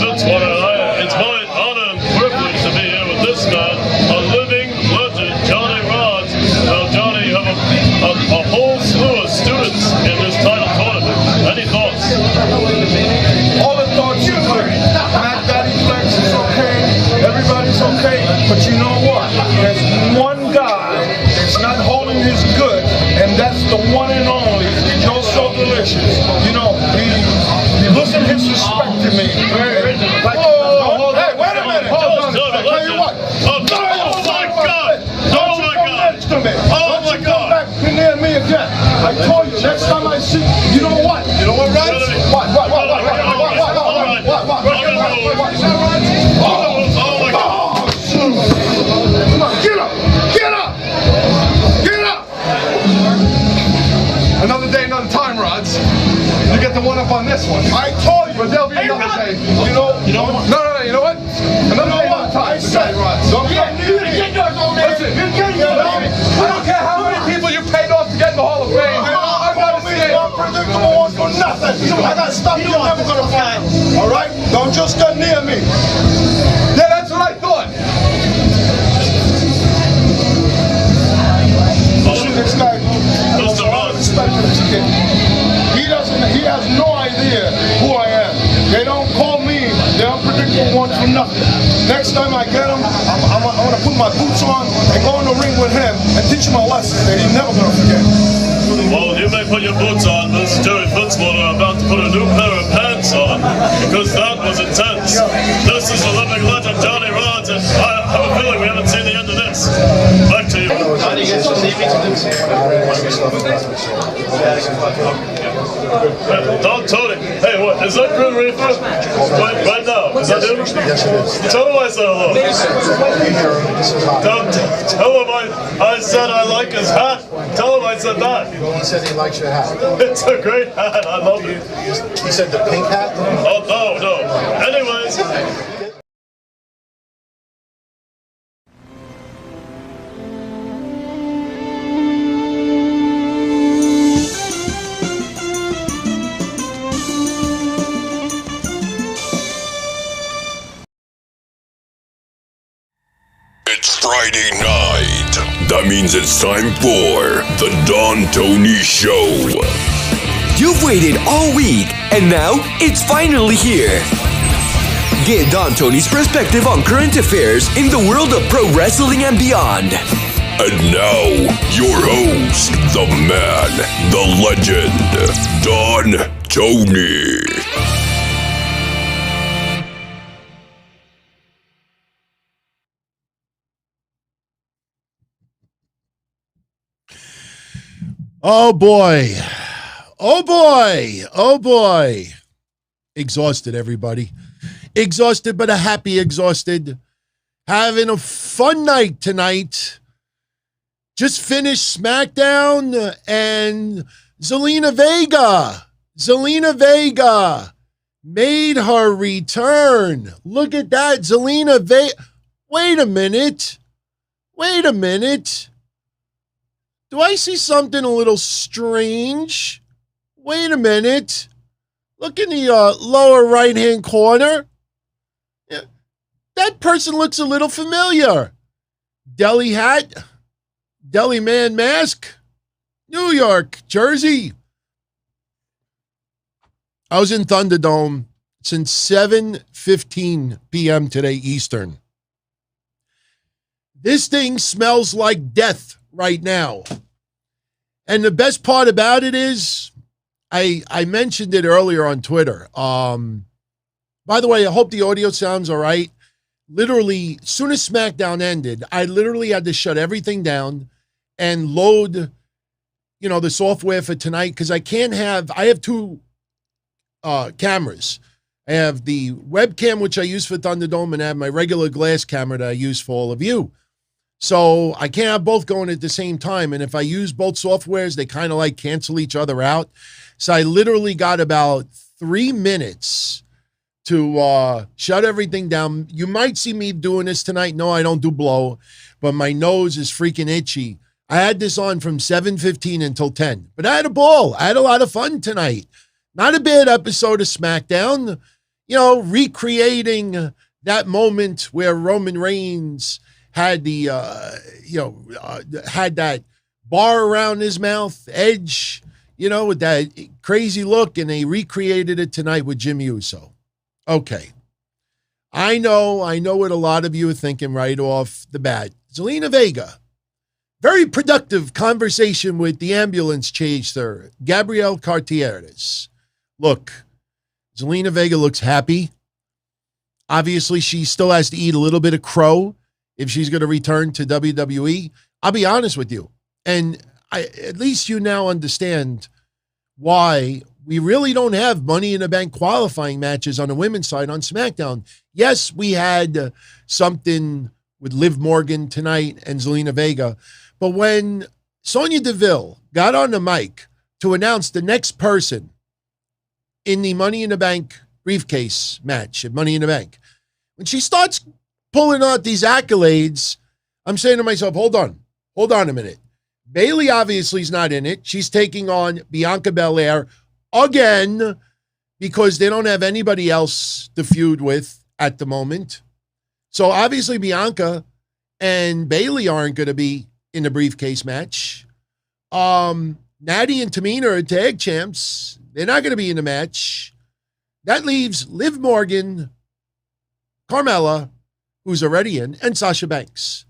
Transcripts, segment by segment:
Fitzwater. It's my honor and privilege to be here with this man, a living legend, Johnny Rods. Now, Johnny, you have a whole slew of students in this title tournament. Any thoughts? All the thoughts are good. Matt Daddy Flex is okay. Everybody's okay. But you know what? There's one guy that's not holding his good, and that's the one and only Joe So Delicious. You know, he listen his respect to me. Like, hey, wait a minute. Hold on. Tell you what. Oh my God! Oh my God! Oh my God! Back near me again. I told you, next time I see, you know what? You know what, Rod? What? Come on, get up! Get up! Get up! Another day, another time, Rods. You get the one up on this one. I told you. But there'll be another day. You know what? No, you know what? Another day, another time. I said, don't get near me. Listen, I don't care how many people you paid off to get in the Hall of Fame. I'm not staying. Unpredictable ones for nothing. I got stuff you're never gonna find. All right? Don't just get near me. Yeah, that's what I thought. This guy, respect for this kid. He has no idea who I am. They don't call me the unpredictable one for nothing. Next time I get him, I'm gonna put my boots on and go in the ring with him and teach him a lesson that he's never gonna forget. Well, you may put your boots on, but Jerry Fitzwater about to put a new pair of pants on, because that was intense. This is the living legend, Johnny Rods, and I have a feeling we haven't seen the end of this. Back to you. Don Tony, hey, what, is that Grim Reaper? Right now, is that him? Yes, it is. Tell him I said hello. Tell him I said I like his hat. Tell him I said that. He said he likes your hat. It's a great hat, I love it. He said the pink hat? Oh, no. Anyways. It's Friday night. That means it's time for the Don Tony Show. You've waited all week, and now it's finally here. Get Don Tony's perspective on current affairs in the world of pro wrestling and beyond. And now, your host, the man, the legend, Don Tony. Oh boy. Oh boy. Oh boy. Exhausted, everybody. Exhausted, but a happy exhausted. Having a fun night tonight. Just finished SmackDown and Zelina Vega made her return. Look at that. Zelina Vega. Wait a minute. Do I see something a little strange? Wait a minute. Look in the lower right-hand corner. Yeah, that person looks a little familiar. Deli hat, deli man mask, New York, Jersey. I was in Thunderdome since 7:15 p.m. today Eastern. This thing smells like death right now. And the best part about it is, I mentioned it earlier on Twitter. By the way, I hope the audio sounds all right. Literally, as soon as SmackDown ended, I literally had to shut everything down and load, the software for tonight, because I have two cameras. I have the webcam, which I use for Thunderdome, and I have my regular glass camera that I use for all of you. So I can't have both going at the same time. And if I use both softwares, they kind of like cancel each other out. So I literally got about 3 minutes to shut everything down. You might see me doing this tonight. No, I don't do blow, but my nose is freaking itchy. I had this on from 7:15 until 10, but I had a ball. I had a lot of fun tonight. Not a bad episode of SmackDown. recreating that moment where Roman Reigns had had that bar around his mouth, Edge, with that crazy look, and they recreated it tonight with Jimmy Uso. Okay. I know what a lot of you are thinking right off the bat. Zelina Vega, very productive conversation with the ambulance chaser, Gabriel Cartieres. Look, Zelina Vega looks happy. Obviously, she still has to eat a little bit of crow if she's going to return to WWE. I'll be honest with you. And at least you now understand why we really don't have Money in the Bank qualifying matches on the women's side on SmackDown. Yes, we had something with Liv Morgan tonight and Zelina Vega. But when Sonya Deville got on the mic to announce the next person in the Money in the Bank briefcase match at Money in the Bank, when she starts pulling out these accolades, I'm saying to myself, hold on a minute. Bayley obviously is not in it. She's taking on Bianca Belair again because they don't have anybody else to feud with at the moment. So obviously Bianca and Bayley aren't going to be in the briefcase match. Natty and Tamina are tag champs. They're not going to be in the match. That leaves Liv Morgan, Carmella, who's already in, and Sasha Banks.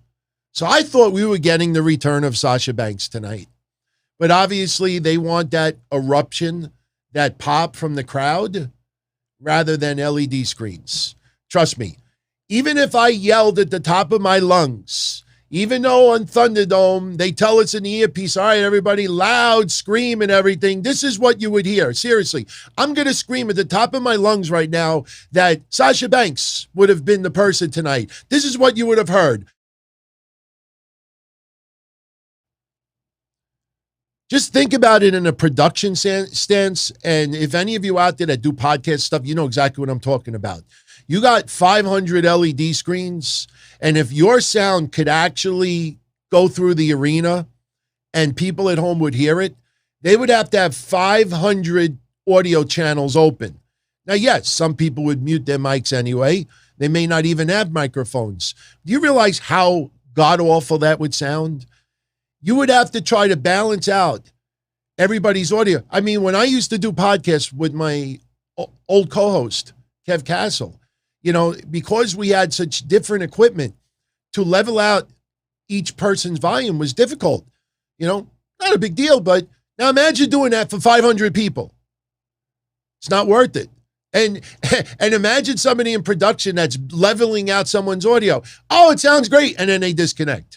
So I thought we were getting the return of Sasha Banks tonight. But obviously they want that eruption, that pop from the crowd, rather than LED screens. Trust me, even if I yelled at the top of my lungs, even though on Thunderdome they tell us in the earpiece, all right, everybody, loud, scream and everything, this is what you would hear. Seriously, I'm going to scream at the top of my lungs right now that Sasha Banks would have been the person tonight. This is what you would have heard. Just think about it in a production stance, and if any of you out there that do podcast stuff, you know exactly what I'm talking about. You got 500 LED screens, and if your sound could actually go through the arena and people at home would hear it, they would have to have 500 audio channels open. Now, yes, some people would mute their mics anyway. They may not even have microphones. Do you realize how god-awful that would sound? You would have to try to balance out everybody's audio. I mean, when I used to do podcasts with my old co-host, Kev Castle, because we had such different equipment, to level out each person's volume was difficult. Not a big deal, but now imagine doing that for 500 people. It's not worth it. And imagine somebody in production that's leveling out someone's audio. Oh, it sounds great. And then they disconnect.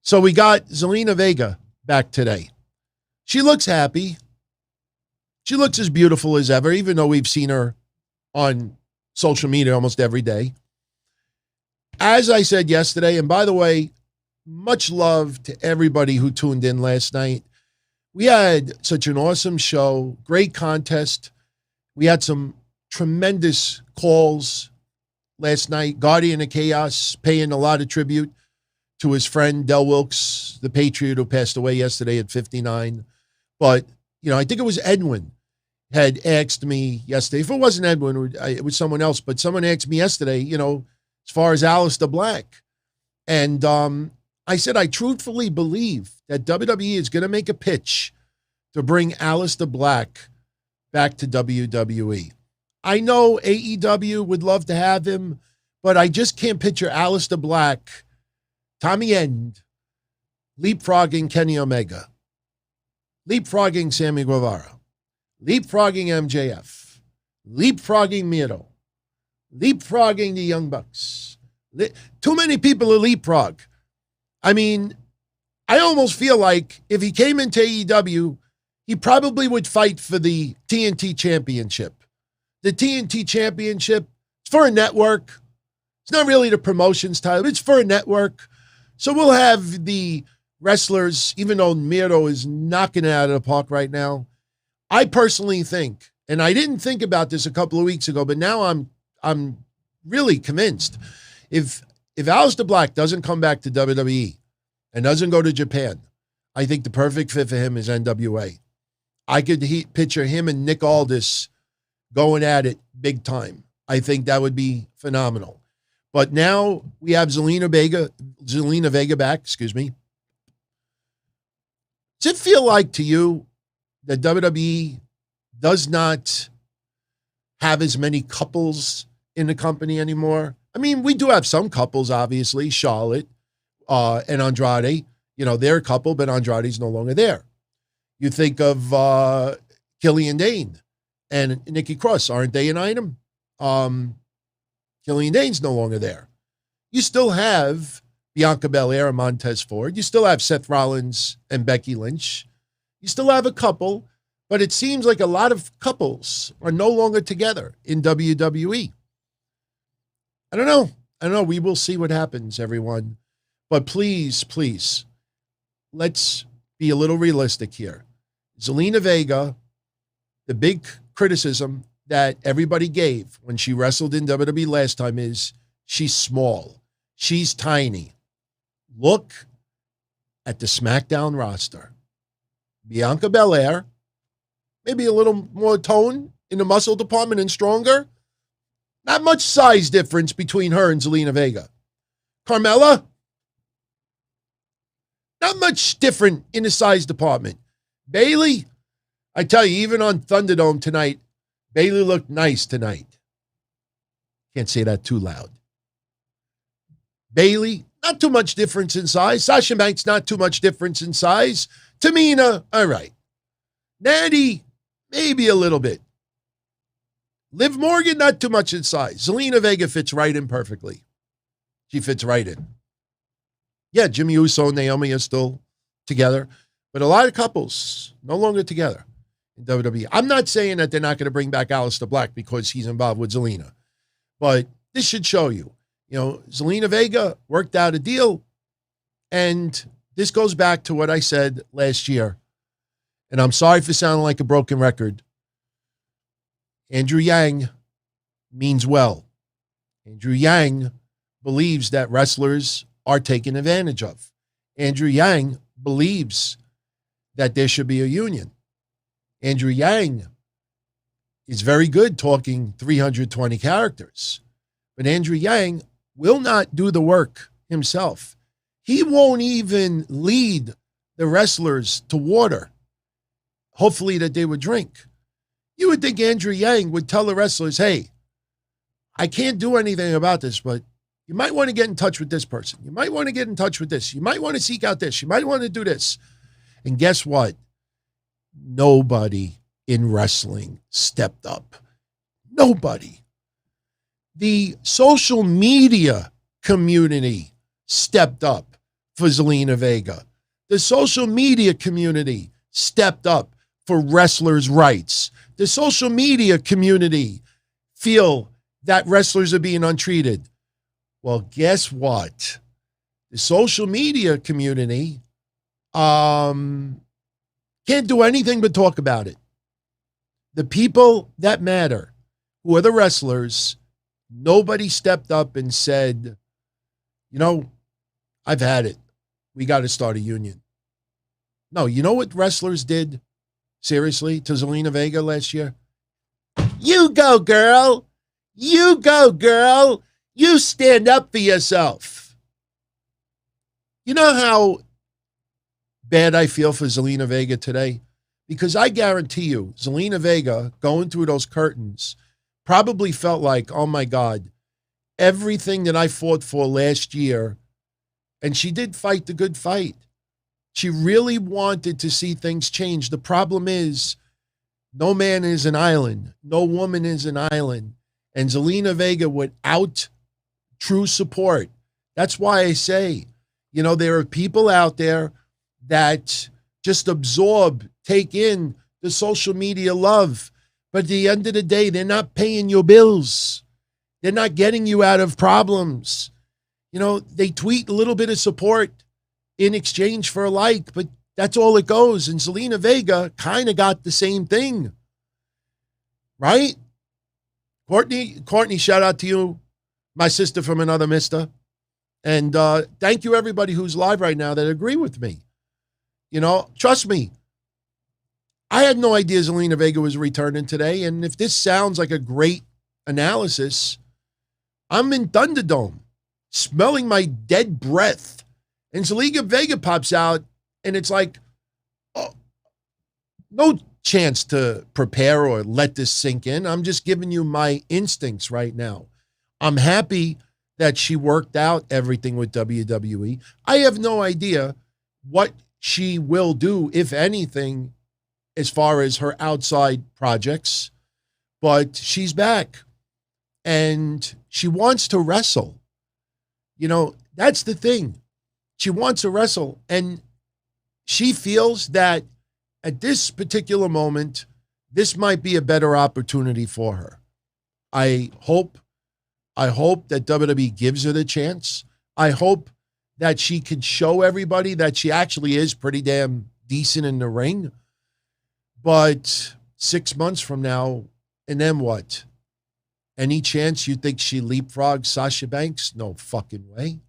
So we got Zelina Vega back today. She looks happy. She looks as beautiful as ever, even though we've seen her on social media almost every day. As I said yesterday, and by the way, much love to everybody who tuned in last night. We had such an awesome show, great contest. We had some tremendous calls last night. Guardian of Chaos paying a lot of tribute to his friend Del Wilkes, the Patriot who passed away yesterday at 59. But, I think it was Edwin had asked me yesterday. If it wasn't Edwin, it was someone else. But someone asked me yesterday, as far as Aleister Black. And I said, I truthfully believe that WWE is going to make a pitch to bring Aleister Black back to WWE. I know AEW would love to have him, but I just can't picture Aleister Black, Tommy End, leapfrogging Kenny Omega, leapfrogging Sammy Guevara, leapfrogging MJF, leapfrogging Miro, leapfrogging the Young Bucks. Too many people to leapfrog. I mean, I almost feel like if he came into AEW, he probably would fight for the TNT Championship. The TNT Championship, it's for a network. It's not really the promotions title. It's for a network. So we'll have the wrestlers, even though Miro is knocking it out of the park right now. I personally think, and I didn't think about this a couple of weeks ago, but now I'm really convinced. If Aleister Black doesn't come back to WWE and doesn't go to Japan, I think the perfect fit for him is NWA. I could picture him and Nick Aldis going at it big time. I think that would be phenomenal. But now we have Zelina Vega back, excuse me. Does it feel like to you that WWE does not have as many couples in the company anymore? I mean, we do have some couples, obviously, Charlotte and Andrade. You know, they're a couple, but Andrade's no longer there. You think of Killian Dane and Nikki Cross. Aren't they an item? Killian Dane's no longer there. You still have Bianca Belair and Montez Ford. You still have Seth Rollins and Becky Lynch. You still have a couple, but it seems like a lot of couples are no longer together in WWE. I don't know. We will see what happens, everyone. But please, please, let's be a little realistic here. Zelina Vega, the big criticism that everybody gave when she wrestled in WWE last time is she's small. She's tiny. Look at the SmackDown roster. Bianca Belair, maybe a little more tone in the muscle department and stronger. Not much size difference between her and Zelina Vega. Carmella, not much different in the size department. Bayley, I tell you, even on Thunderdome tonight, Bayley looked nice tonight. Can't say that too loud. Bayley, not too much difference in size. Sasha Banks, not too much difference in size. Tamina, all right. Natty, maybe a little bit. Liv Morgan, not too much in size. Zelina Vega fits right in perfectly. She fits right in. Yeah, Jimmy Uso and Naomi are still together, but a lot of couples no longer together in WWE. I'm not saying that they're not going to bring back Aleister Black because he's involved with Zelina, but this should show you, Zelina Vega worked out a deal, and this goes back to what I said last year, and I'm sorry for sounding like a broken record. Andrew Yang means well. Andrew Yang believes that wrestlers are taken advantage of. Andrew Yang believes that there should be a union. Andrew Yang is very good talking 320 characters, but Andrew Yang will not do the work himself. He won't even lead the wrestlers to water, hopefully that they would drink. You would think Andrew Yang would tell the wrestlers, hey, I can't do anything about this, but you might want to get in touch with this person. You might want to get in touch with this. You might want to seek out this. You might want to do this. And guess what? Nobody in wrestling stepped up. Nobody. The social media community stepped up for Zelina Vega. The social media community stepped up for wrestlers' rights. The social media community feel that wrestlers are being untreated. Well, guess what? The social media community can't do anything but talk about it. The people that matter, who are the wrestlers, nobody stepped up and said, I've had it. We got to start a union. No, you know what wrestlers did, seriously, to Zelina Vega last year? You go, girl. You go, girl. You stand up for yourself. You know how bad I feel for Zelina Vega today? Because I guarantee you, Zelina Vega, going through those curtains, probably felt like, oh my God, everything that I fought for last year, and she did fight the good fight. She really wanted to see things change. The problem is, no man is an island. No woman is an island. And Zelina Vega, without true support, that's why I say, there are people out there that just absorb, take in the social media love. But at the end of the day, they're not paying your bills. They're not getting you out of problems. They tweet a little bit of support in exchange for a like, but that's all it goes. And Zelina Vega kind of got the same thing. Right? Courtney, shout out to you, my sister from another mister. And thank you everybody who's live right now that agree with me. Trust me, I had no idea Zelina Vega was returning today. And if this sounds like a great analysis, I'm in Thunderdome, smelling my dead breath. And Zelina Vega pops out, and it's like, oh, no chance to prepare or let this sink in. I'm just giving you my instincts right now. I'm happy that she worked out everything with WWE. I have no idea what she will do, if anything, as far as her outside projects, but she's back and she wants to wrestle. You know, that's the thing. She wants to wrestle, and she feels that at this particular moment, this might be a better opportunity for her. I hope that WWE gives her the chance. I hope that she can show everybody that she actually is pretty damn decent in the ring. But 6 months from now, and then what? Any chance you think she leapfrogs Sasha Banks? No fucking way.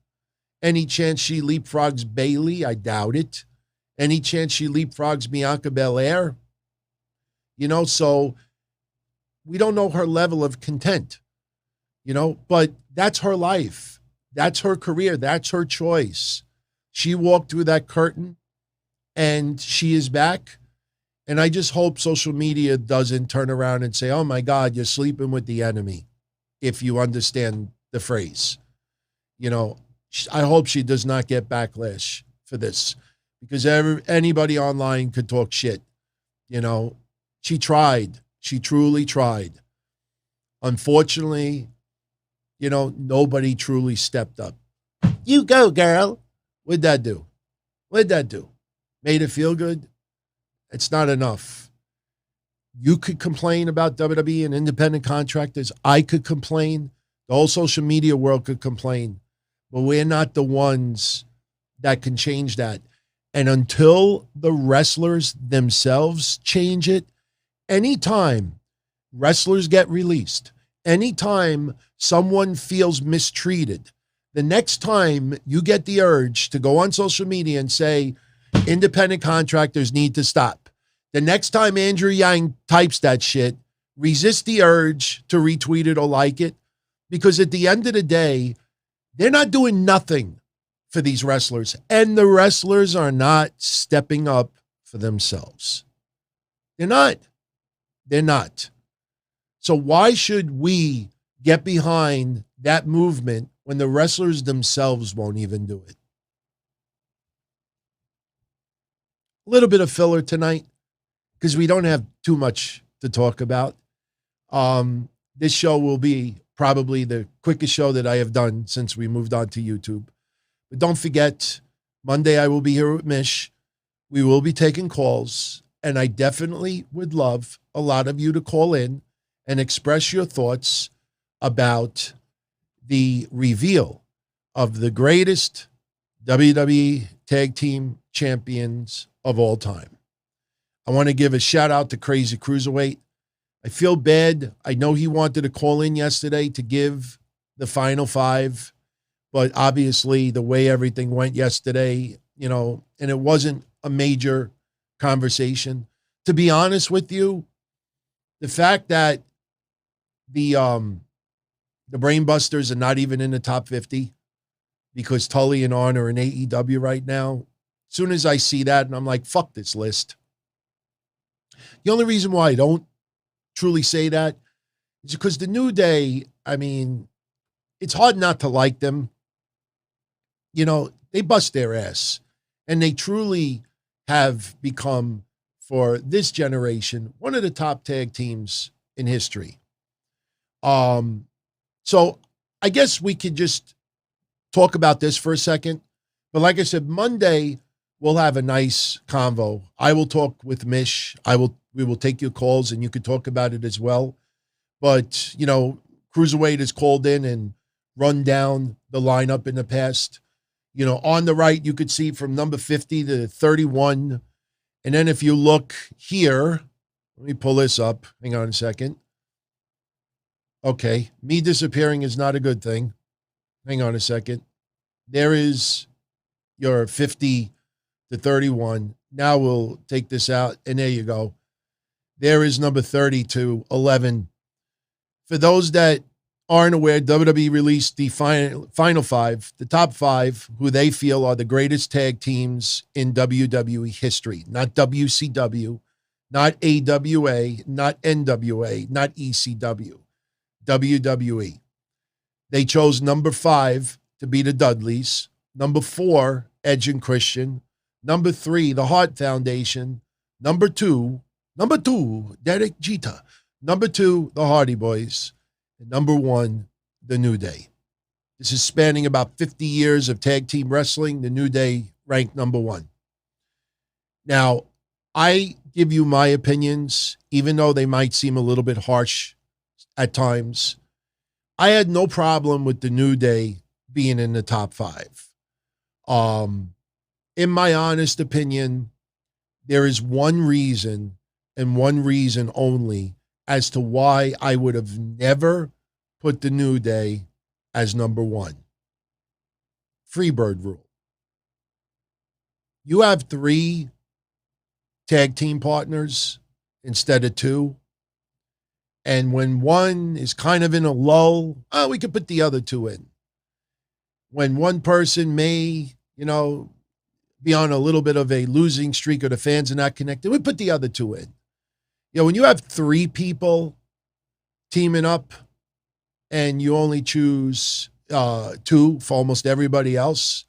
Any chance she leapfrogs Bayley? I doubt it. Any chance she leapfrogs Bianca Belair? You know, so we don't know her level of content, you know, but that's her life. That's her career. That's her choice. She walked through that curtain and she is back. And I just hope social media doesn't turn around and say, oh my God, you're sleeping with the enemy, if you understand the phrase. You know, I hope she does not get backlash for this, because anybody online could talk shit. You know, she tried. She truly tried. Unfortunately, you know, nobody truly stepped up. You go, girl. What'd that do? What'd that do? Made it feel good? It's not enough. You could complain about WWE and independent contractors. I could complain. The whole social media world could complain. But we're not the ones that can change that. And until the wrestlers themselves change it, anytime wrestlers get released, anytime someone feels mistreated, the next time you get the urge to go on social media and say, independent contractors need to stop, the next time Andrew Yang types that shit, resist the urge to retweet it or like it, because at the end of the day, they're not doing nothing for these wrestlers, and the wrestlers are not stepping up for themselves. They're not. They're not. So why should we get behind that movement when the wrestlers themselves won't even do it? A little bit of filler tonight, because we don't have too much to talk about. This show will be probably the quickest show that I have done since we moved on to YouTube. But don't forget, Monday I will be here with Mish. We will be taking calls, and I definitely would love a lot of you to call in and express your thoughts about the reveal of the greatest WWE Tag Team Champions of all time. I want to give a shout out to Crazy Cruiserweight. I feel bad. I know he wanted to call in yesterday to give the final five, but obviously the way everything went yesterday, you know, and it wasn't a major conversation. To be honest with you, the fact that the Brainbusters are not even in the top 50 because Tully and Arn are in AEW right now, as soon as I see that, and I'm like, fuck this list. The only reason why I don't truly say that is because the New Day, I mean, it's hard not to like them. You know, they bust their ass, and they truly have become, for this generation, one of the top tag teams in history. So I guess we could just talk about this for a second. But like I said, Monday we'll have a nice convo. I will talk with Mish. We will take your calls, and you could talk about it as well. But, you know, Cruiserweight has called in and run down the lineup in the past. You know, on the right, you could see from number 50 to 31. And then if you look here, let me pull this up. Hang on a second. Okay, me disappearing is not a good thing. Hang on a second. There is your 50 to 31. Now we'll take this out, and there you go. There is number 30 to 11. For those that aren't aware, WWE released the final five, the top five, who they feel are the greatest tag teams in WWE history. Not WCW, not AWA, not NWA, not ECW. WWE. They chose number 5 to be the Dudleys. Number 4, Edge and Christian. Number 3, the Hart Foundation. Number 2, Derek Jeter. Number 2, the Hardy Boys. And number 1, the New Day. This is spanning about 50 years of tag team wrestling. The New Day ranked number 1. Now, I give you my opinions, even though they might seem a little bit harsh at times. I had no problem with the New Day being in the top 5. In my honest opinion, there is one reason and one reason only as to why I would have never put the New Day as number 1. Freebird rule. You have 3 tag team partners instead of 2. And when one is kind of in a lull, we could put the other 2 in. When one person may, be on a little bit of a losing streak or the fans are not connected, we put the other 2 in. When you have 3 people teaming up and you only choose 2 for almost everybody else,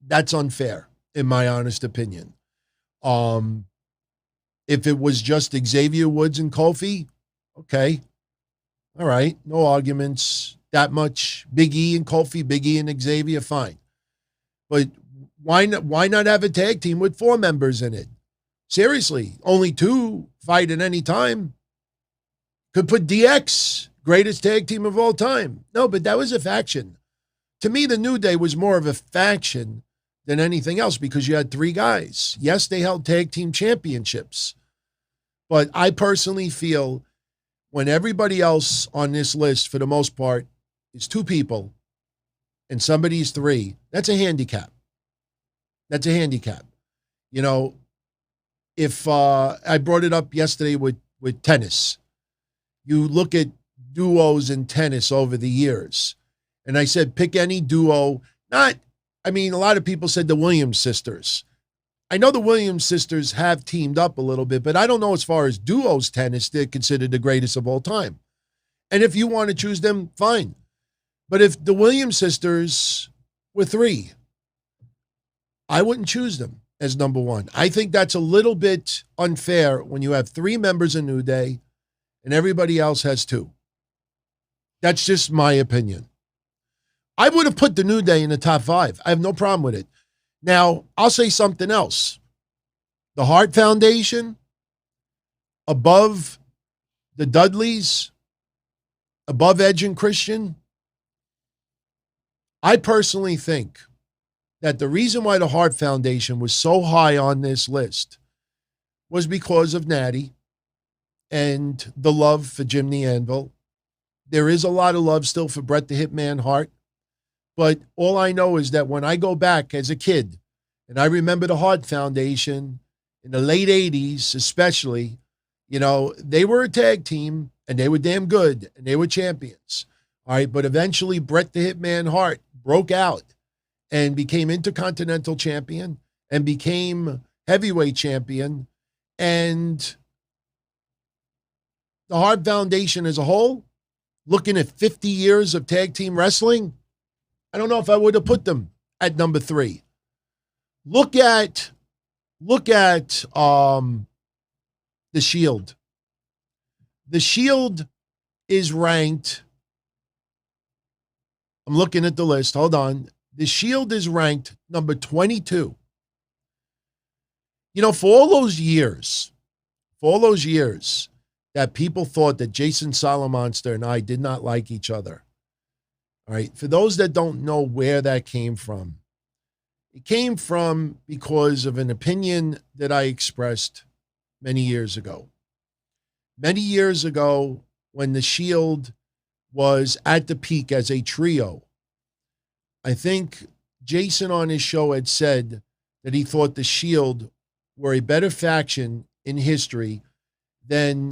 that's unfair, in my honest opinion. If it was just Xavier Woods and Kofi, okay. All right. No arguments that much. Big E and Kofi, Big E and Xavier, fine. But why not have a tag team with 4 members in it? Seriously, only 2 fight at any time. Could put DX, greatest tag team of all time. No, but that was a faction. To me, the New Day was more of a faction than anything else because you had 3 guys. Yes, they held tag team championships. But I personally feel when everybody else on this list, for the most part, is 2 people and somebody's 3, that's a handicap. That's a handicap. If I brought it up yesterday with tennis, you look at duos in tennis over the years, and I said, pick any duo. A lot of people said the Williams sisters. I know the Williams sisters have teamed up a little bit, but I don't know as far as duos tennis, they're considered the greatest of all time. And if you want to choose them, fine. But if the Williams sisters were 3, I wouldn't choose them as number 1. I think that's a little bit unfair when you have 3 members of New Day and everybody else has 2. That's just my opinion. I would have put the New Day in the top 5. I have no problem with it. Now, I'll say something else. The Hart Foundation, above the Dudleys, above Edge and Christian, I personally think that the reason why the Hart Foundation was so high on this list was because of Natty and the love for Jim the Anvil. There is a lot of love still for Bret the Hitman Hart. But all I know is that when I go back as a kid, and I remember the Hart Foundation in the late 80s especially, they were a tag team, and they were damn good, and they were champions. All right, but eventually Bret the Hitman Hart broke out and became Intercontinental Champion and became Heavyweight Champion. And the Hart Foundation as a whole, looking at 50 years of tag team wrestling, I don't know if I would have put them at number 3. Look at the Shield. The Shield is ranked. I'm looking at the list. Hold on. The Shield is ranked number 22. For all those years that people thought that Jason Salamonster and I did not like each other. All right. For those that don't know where that came from, it came from because of an opinion that I expressed many years ago. Many years ago, when the Shield was at the peak as a trio, I think Jason on his show had said that he thought the Shield were a better faction in history Then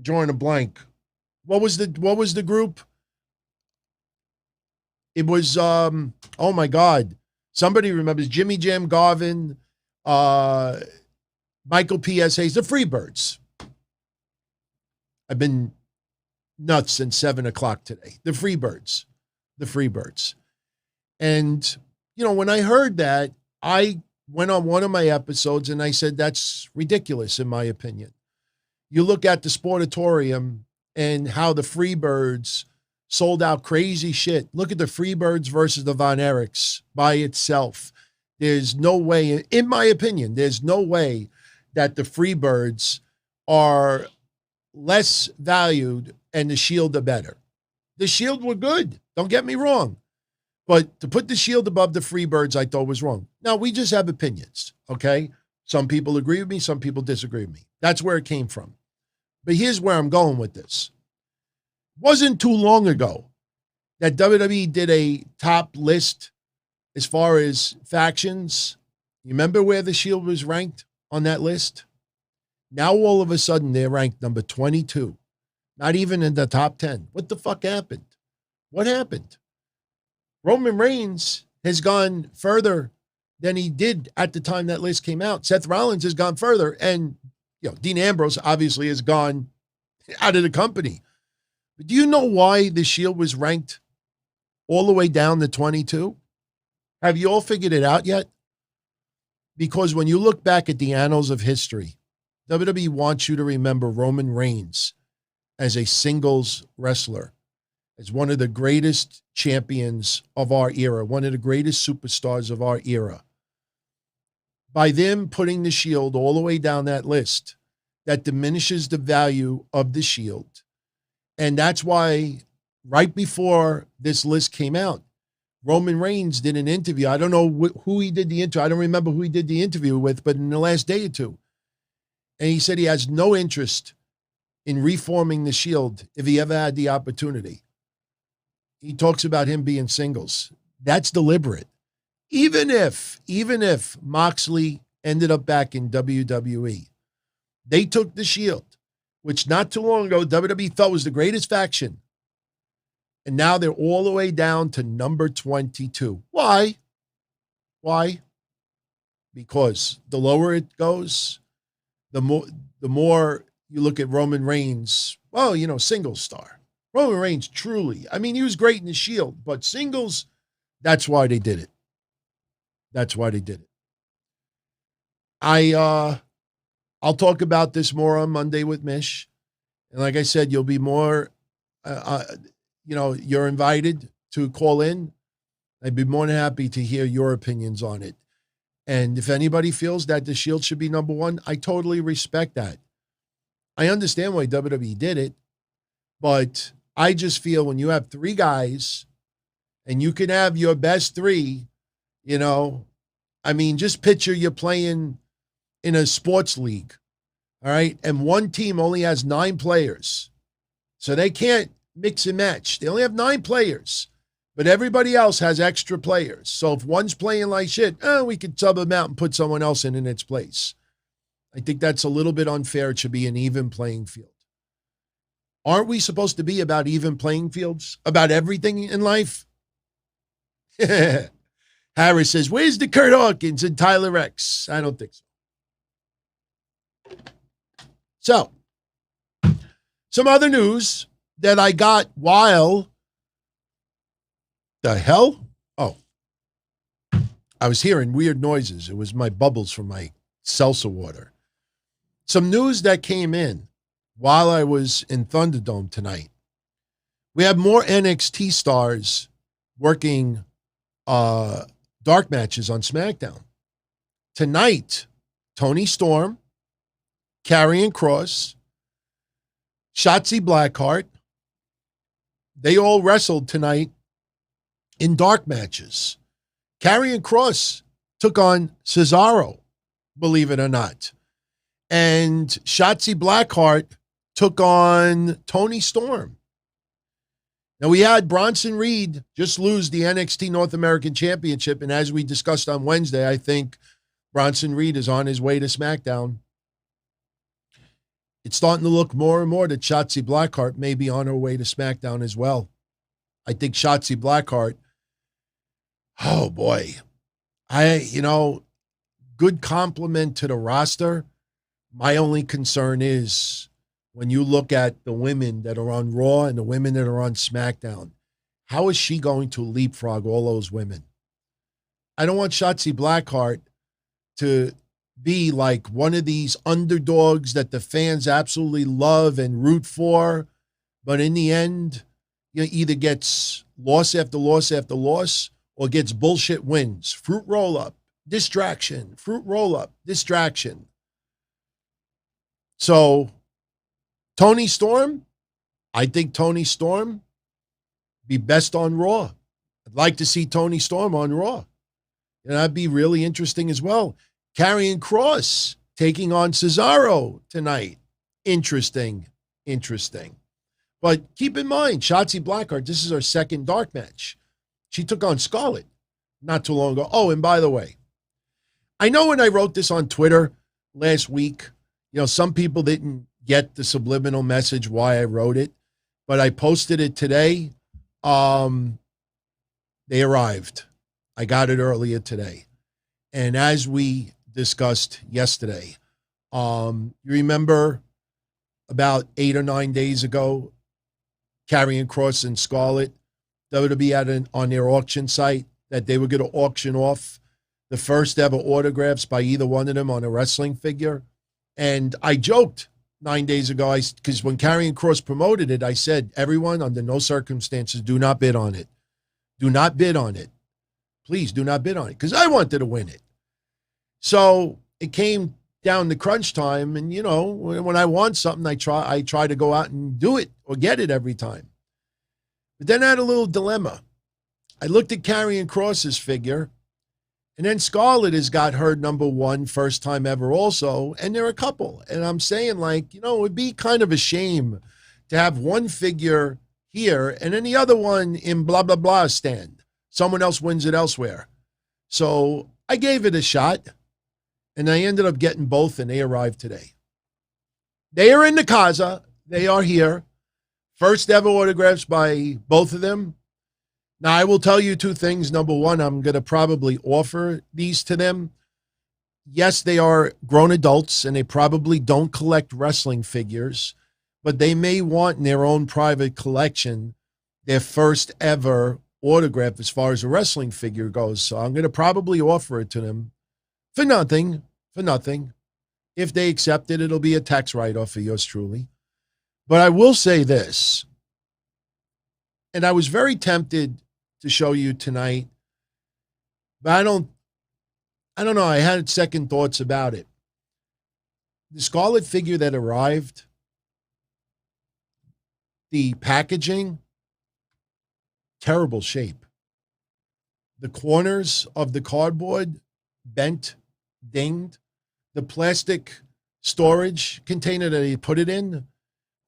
drawing a blank. What was the group? It was oh my God. Somebody remembers Jimmy Jam Garvin, Michael P.S. Hayes, the Freebirds. I've been nuts since 7 o'clock today. The Freebirds. And, when I heard that, I went on one of my episodes and I said, that's ridiculous in my opinion. You look at the Sportatorium and how the Freebirds sold out crazy shit. Look at the Freebirds versus the Von Erichs by itself. There's no way, in my opinion, there's no way that the Freebirds are less valued and the Shield are better. The Shield were good. Don't get me wrong. But to put the Shield above the Freebirds, I thought was wrong. Now, we just have opinions, okay? Some people agree with me. Some people disagree with me. That's where it came from. But here's where I'm going with this. Wasn't too long ago that WWE did a top list as far as factions. You remember where the Shield was ranked on that list? Now, all of a sudden, they're ranked number 22. Not even in the top 10. What the fuck happened? What happened? Roman Reigns has gone further than he did at the time that list came out. Seth Rollins has gone further. And, Dean Ambrose obviously has gone out of the company. But do you know why the Shield was ranked all the way down to 22? Have you all figured it out yet? Because when you look back at the annals of history, WWE wants you to remember Roman Reigns as a singles wrestler, as one of the greatest champions of our era, one of the greatest superstars of our era. By them putting the Shield all the way down that list, that diminishes the value of the Shield. And that's why right before this list came out, Roman Reigns did an interview. I don't know who he did the interview. I don't remember who he did the interview with, but in the last day or two. And he said he has no interest in reforming the Shield if he ever had the opportunity. He talks about him being singles. That's deliberate. Even if Moxley ended up back in WWE, they took the Shield, which not too long ago WWE felt was the greatest faction. And now they're all the way down to number 22. Why? Because the lower it goes, the more you look at Roman Reigns, single star. Roman Reigns truly, he was great in the Shield, but singles, that's why they did it. I'll talk about this more on Monday with Mish. And like I said, you'll be more, you're invited to call in. I'd be more than happy to hear your opinions on it. And if anybody feels that the Shield should be number one, I totally respect that. I understand why WWE did it, but I just feel when you have three guys and you can have your best three, just picture you're playing in a sports league, all right? And one team only has 9 players. So they can't mix and match. They only have 9 players, but everybody else has extra players. So if one's playing like shit, we could sub them out and put someone else in its place. I think that's a little bit unfair. It should be an even playing field. Aren't we supposed to be about even playing fields? About everything in life? Harris says, where's the Kurt Hawkins and Tyler X? I don't think so. So, some other news that I got while the hell? Oh, I was hearing weird noises. It was my bubbles from my seltzer water. Some news that came in while I was in Thunderdome tonight. We have more NXT stars working dark matches on SmackDown. Tonight, Toni Storm, Karrion Kross, Shotzi Blackheart, they all wrestled tonight in dark matches. Karrion Kross took on Cesaro, believe it or not. And Shotzi Blackheart took on Toni Storm. Now, we had Bronson Reed just lose the NXT North American Championship, and as we discussed on Wednesday, I think Bronson Reed is on his way to SmackDown. It's starting to look more and more that Shotzi Blackheart may be on her way to SmackDown as well. I think Shotzi Blackheart, oh boy, good compliment to the roster. My only concern is when you look at the women that are on Raw and the women that are on SmackDown, how is she going to leapfrog all those women? I don't want Shotzi Blackheart to be like one of these underdogs that the fans absolutely love and root for, but in the end, either gets loss after loss after loss or gets bullshit wins. Fruit roll-up, distraction, fruit roll-up, distraction. So, Toni Storm, I think Toni Storm be best on Raw. I'd like to see Toni Storm on Raw. And that'd be really interesting as well. Karrion Kross taking on Cesaro tonight. Interesting. But keep in mind, Shotzi Blackheart, this is her second dark match. She took on Scarlett not too long ago. Oh, and by the way, I know when I wrote this on Twitter last week, some people didn't get the subliminal message why I wrote it, but I posted it today. They arrived. I got it earlier today. And as we discussed yesterday, you remember about 8 or 9 days ago, Karrion Kross and Scarlett, WWE on their auction site, that they were going to auction off the first ever autographs by either one of them on a wrestling figure. And I joked 9 days ago, because when Karrion Kross promoted it, I said, everyone, under no circumstances, do not bid on it. Do not bid on it. Please do not bid on it, because I wanted to win it. So it came down to crunch time, and, when I want something, I try to go out and do it or get it every time. But then I had a little dilemma. I looked at Karrion Kross's figure, and then Scarlett has got her number one first time ever also, and there are a couple. And I'm saying, it would be kind of a shame to have one figure here and then the other one in blah, blah, blah stand. Someone else wins it elsewhere. So I gave it a shot, and I ended up getting both, and they arrived today. They are in the Casa. They are here. First ever autographs by both of them. Now, I will tell you two things. Number one, I'm going to probably offer these to them. Yes, they are grown adults, and they probably don't collect wrestling figures, but they may want in their own private collection their first ever autograph as far as a wrestling figure goes. So I'm going to probably offer it to them for nothing. If they accept it, it'll be a tax write-off for yours truly. But I will say this, and I was very tempted to show you tonight, but I don't know. I had second thoughts about it. The Scarlett figure that arrived, the packaging, terrible shape. The corners of the cardboard bent, dinged. The plastic storage container that he put it in,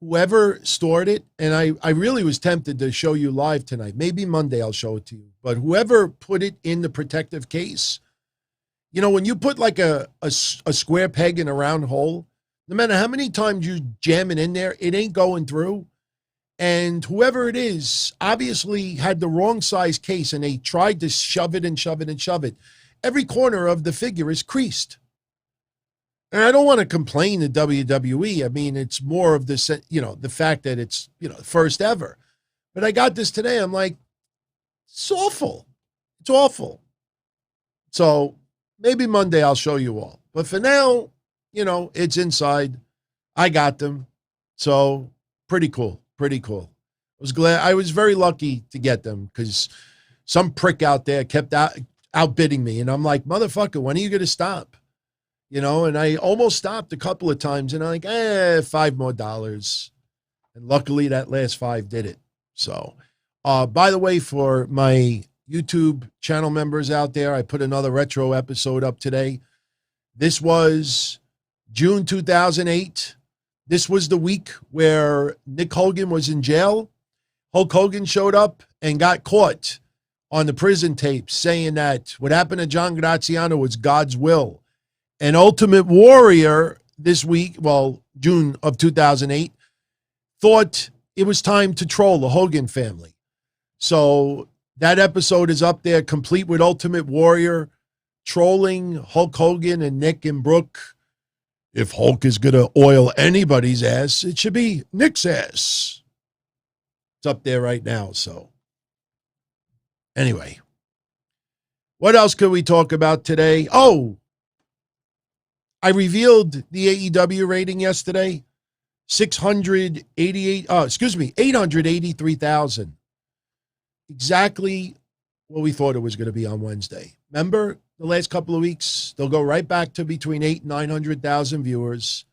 whoever stored it, and I really was tempted to show you live tonight. Maybe Monday I'll show it to you. But whoever put it in the protective case, when you put like a square peg in a round hole, no matter how many times you jam it in there, it ain't going through. And whoever it is obviously had the wrong size case, and they tried to shove it and shove it and shove it. Every corner of the figure is creased. And I don't want to complain to WWE. I mean, it's more of this, the fact that it's, first ever. But I got this today. I'm like, it's awful. It's awful. So maybe Monday I'll show you all. But for now, it's inside. I got them. So pretty cool. I was very lucky to get them, because some prick out there kept outbidding me. And I'm like, motherfucker, when are you going to stop? And I almost stopped a couple of times, and I'm like, $5 more. And luckily that last 5 did it. So, by the way, for my YouTube channel members out there, I put another retro episode up today. This was June 2008. This was the week where Nick Hogan was in jail. Hulk Hogan showed up and got caught on the prison tapes saying that what happened to John Graziano was God's will. And Ultimate Warrior this week, well, June of 2008, thought it was time to troll the Hogan family. So that episode is up there, complete with Ultimate Warrior trolling Hulk Hogan and Nick and Brooke. If Hulk is going to oil anybody's ass, it should be Nick's ass. It's up there right now, so. Anyway, what else could we talk about today? Oh, I revealed the AEW rating yesterday. 883,000. Exactly what we thought it was going to be on Wednesday. Remember the last couple of weeks? They'll go right back to between 800,000 and 900,000 viewers.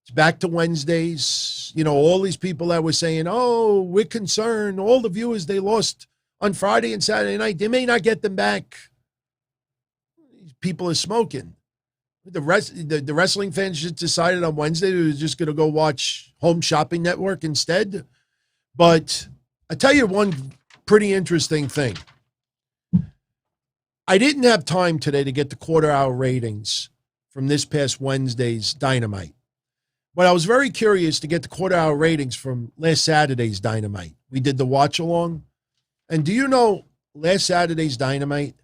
It's back to Wednesdays. You know, all these people that were saying, oh, we're concerned. All the viewers they lost on Friday and Saturday night, they may not get them back. People are smoking. The wrestling fans just decided on Wednesday they were just going to go watch Home Shopping Network instead. But I tell you one pretty interesting thing. I didn't have time today to get the quarter-hour ratings from this past Wednesday's Dynamite. But I was very curious to get the quarter-hour ratings from last Saturday's Dynamite. We did the watch-along. And do you know last Saturday's Dynamite,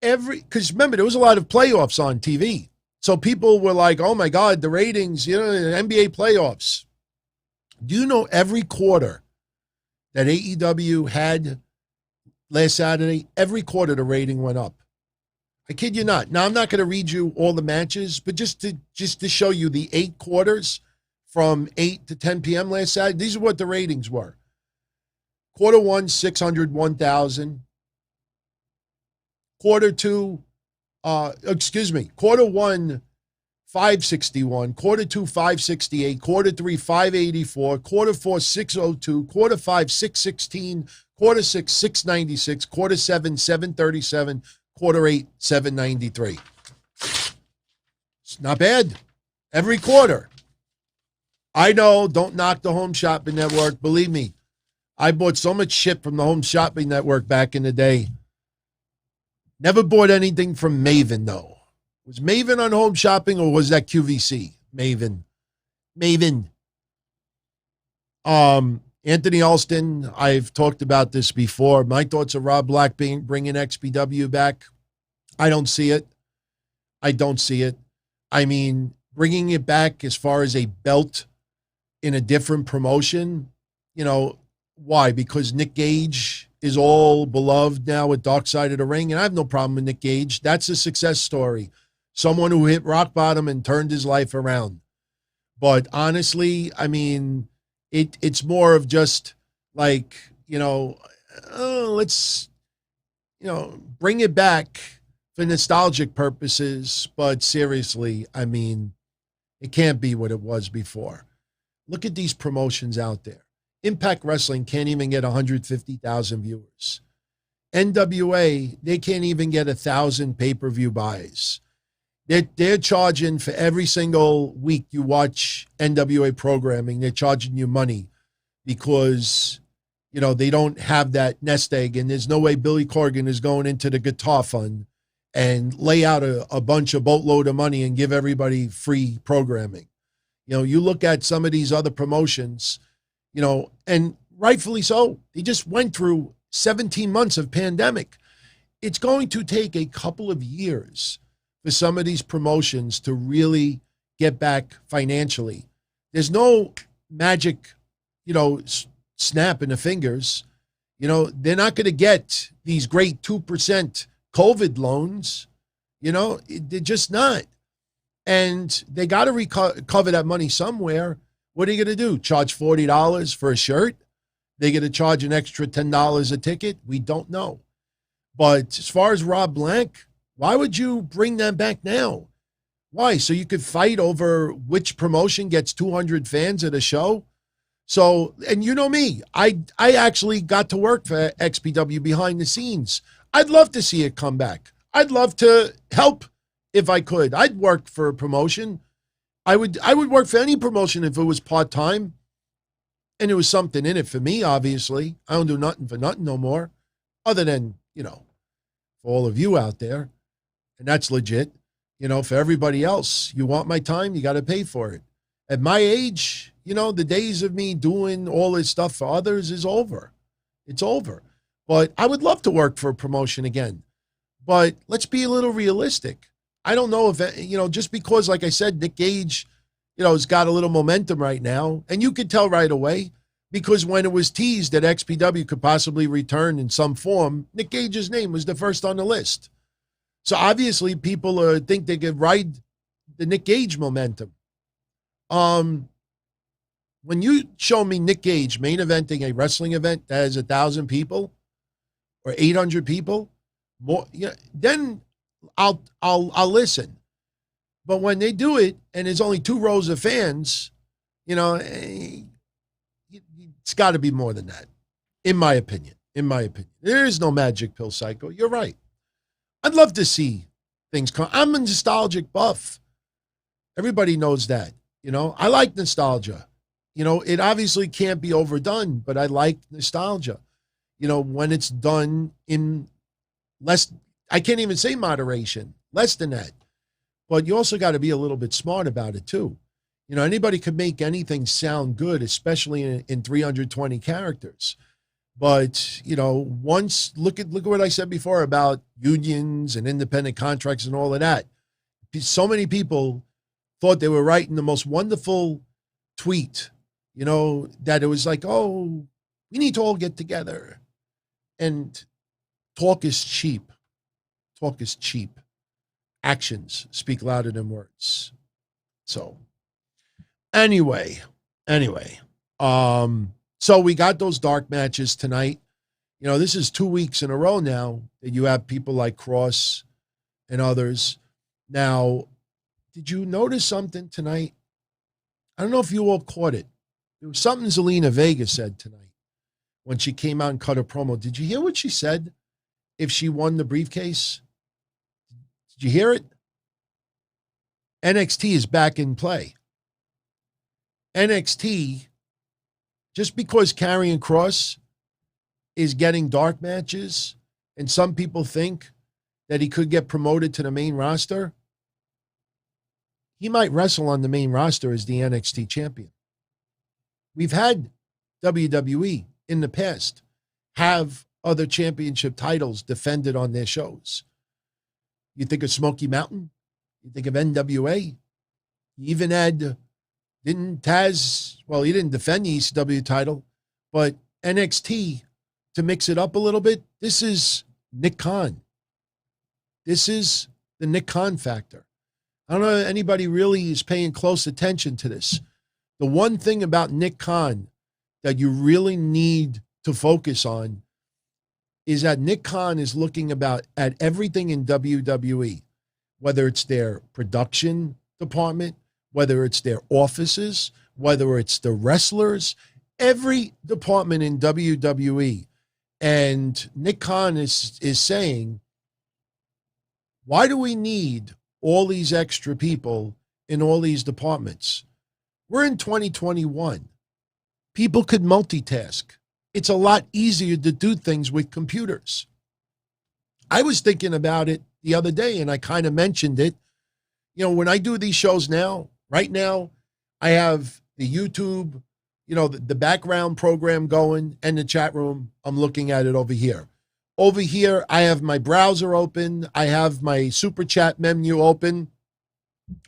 because remember, there was a lot of playoffs on TV. So people were like, oh my God, the ratings, the NBA playoffs. Do you know every quarter that AEW had last Saturday, every quarter the rating went up? I kid you not. Now, I'm not going to read you all the matches, but just to show you the 8 quarters from 8 to 10 p.m. last Saturday, these are what the ratings were. Quarter 1, 601,000. Quarter 2, quarter 1, 561, quarter 2, 568, quarter 3, 584, quarter 4, 602, quarter 5, 616, quarter 6, 696, quarter 7, 737, quarter 8, 793. It's not bad. Every quarter. I know, don't knock the Home Shopping Network. Believe me, I bought so much shit from the Home Shopping Network back in the day. Never bought anything from Maven, though. Was Maven on Home Shopping or was that QVC? Maven. Anthony Alston, I've talked about this before. My thoughts of Rob Black bringing XPW back. I don't see it. I mean, bringing it back as far as a belt in a different promotion, why? Because Nick Gage is all beloved now with Dark Side of the Ring, and I have no problem with Nick Gage. That's a success story. Someone who hit rock bottom and turned his life around. But honestly, I mean, it's more of just like, let's, bring it back for nostalgic purposes. But seriously, I mean, it can't be what it was before. Look at these promotions out there. Impact Wrestling can't even get 150,000 viewers. NWA, they can't even get 1,000 pay-per-view buys. They're charging for every single week you watch NWA programming. They're charging you money because, they don't have that nest egg, and there's no way Billy Corgan is going into the guitar fund and lay out a boatload of money and give everybody free programming. You look at some of these other promotions, and rightfully so. They just went through 17 months of pandemic. It's going to take a couple of years for some of these promotions to really get back financially. There's no magic, snap in the fingers. They're not going to get these great 2% COVID loans. They're just not. And they got to recover that money somewhere. What are you going to do? Charge $40 for a shirt? They're going to charge an extra $10 a ticket? We don't know. But as far as Rob Blanc, why would you bring them back now? Why? So you could fight over which promotion gets 200 fans at a show? So, and you know me, I actually got to work for XPW behind the scenes. I'd love to see it come back. I'd love to help if I could. I'd work for a promotion. I would work for any promotion if it was part-time. And there was something in it for me, obviously. I don't do nothing for nothing no more, other than, for all of you out there. And that's legit. For everybody else, you want my time, you got to pay for it. At my age, the days of me doing all this stuff for others is over. It's over. But I would love to work for a promotion again. But let's be a little realistic. I don't know if, just because, like I said, Nick Gage, has got a little momentum right now. And you could tell right away, because when it was teased that XPW could possibly return in some form, Nick Gage's name was the first on the list. So obviously people think they could ride the Nick Gage momentum. When you show me Nick Gage main eventing a wrestling event that has 1,000 people or 800 people, more, then I'll listen. But when they do it and there's only 2 rows of fans, it's got to be more than that, in my opinion. There is no magic pill cycle. You're right. I'd love to see things come. I'm a nostalgic buff. Everybody knows that. I like nostalgia. It obviously can't be overdone, but I like nostalgia. When it's done in less, I can't even say moderation, less than that. But you also got to be a little bit smart about it too. Anybody could make anything sound good, especially in 320 characters. But, once, look at what I said before about unions and independent contracts and all of that. So many people thought they were writing the most wonderful tweet, that it was like, oh, we need to all get together. And talk is cheap. Talk is cheap. Actions speak louder than words. So anyway, so we got those dark matches tonight. This is 2 weeks in a row now that you have people like Cross and others. Now, did you notice something tonight? I don't know if you all caught it. There was something Zelina Vega said tonight when she came out and cut a promo. Did you hear what she said? If she won the briefcase? Did you hear it? NXT is back in play. NXT, just because Karrion Kross is getting dark matches and some people think that he could get promoted to the main roster, he might wrestle on the main roster as the NXT champion. We've had WWE in the past have other championship titles defended on their shows. You think of Smoky Mountain? You think of NWA? You even had, didn't Taz, well, he didn't defend the ECW title, but NXT, to mix it up a little bit, this is Nick Khan. This is the Nick Khan factor. I don't know if anybody really is paying close attention to this. The one thing about Nick Khan that you really need to focus on is that Nick Khan is looking at everything in WWE, whether it's their production department, whether it's their offices, whether it's the wrestlers, every department in WWE. And Nick Khan is saying, why do we need all these extra people in all these departments? We're in 2021. People could multitask. It's a lot easier to do things with computers. I was thinking about it the other day, and I kind of mentioned it. When I do these shows now, right now, I have the YouTube, the background program going and the chat room. I'm looking at it over here. Over here, I have my browser open. I have my super chat menu open.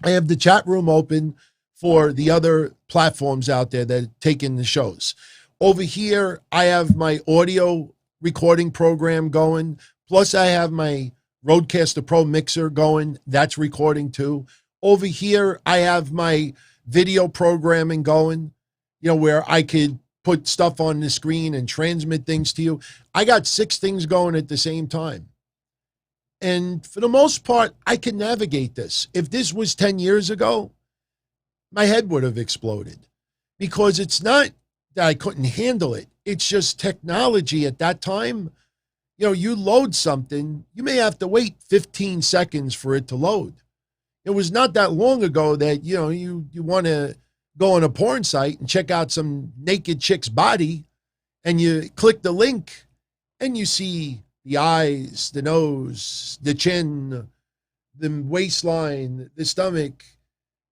I have the chat room open for the other platforms out there that take in the shows. Over here, I have my audio recording program going. Plus, I have my Rodecaster Pro mixer going. That's recording too. Over here, I have my video programming going, where I could put stuff on the screen and transmit things to you. I got 6 things going at the same time. And for the most part, I can navigate this. If this was 10 years ago, my head would have exploded, because it's not that I couldn't handle it. It's just technology at that time. You load something, you may have to wait 15 seconds for it to load. It was not that long ago that, you want to go on a porn site and check out some naked chick's body, and you click the link and you see the eyes, the nose, the chin, the waistline, the stomach.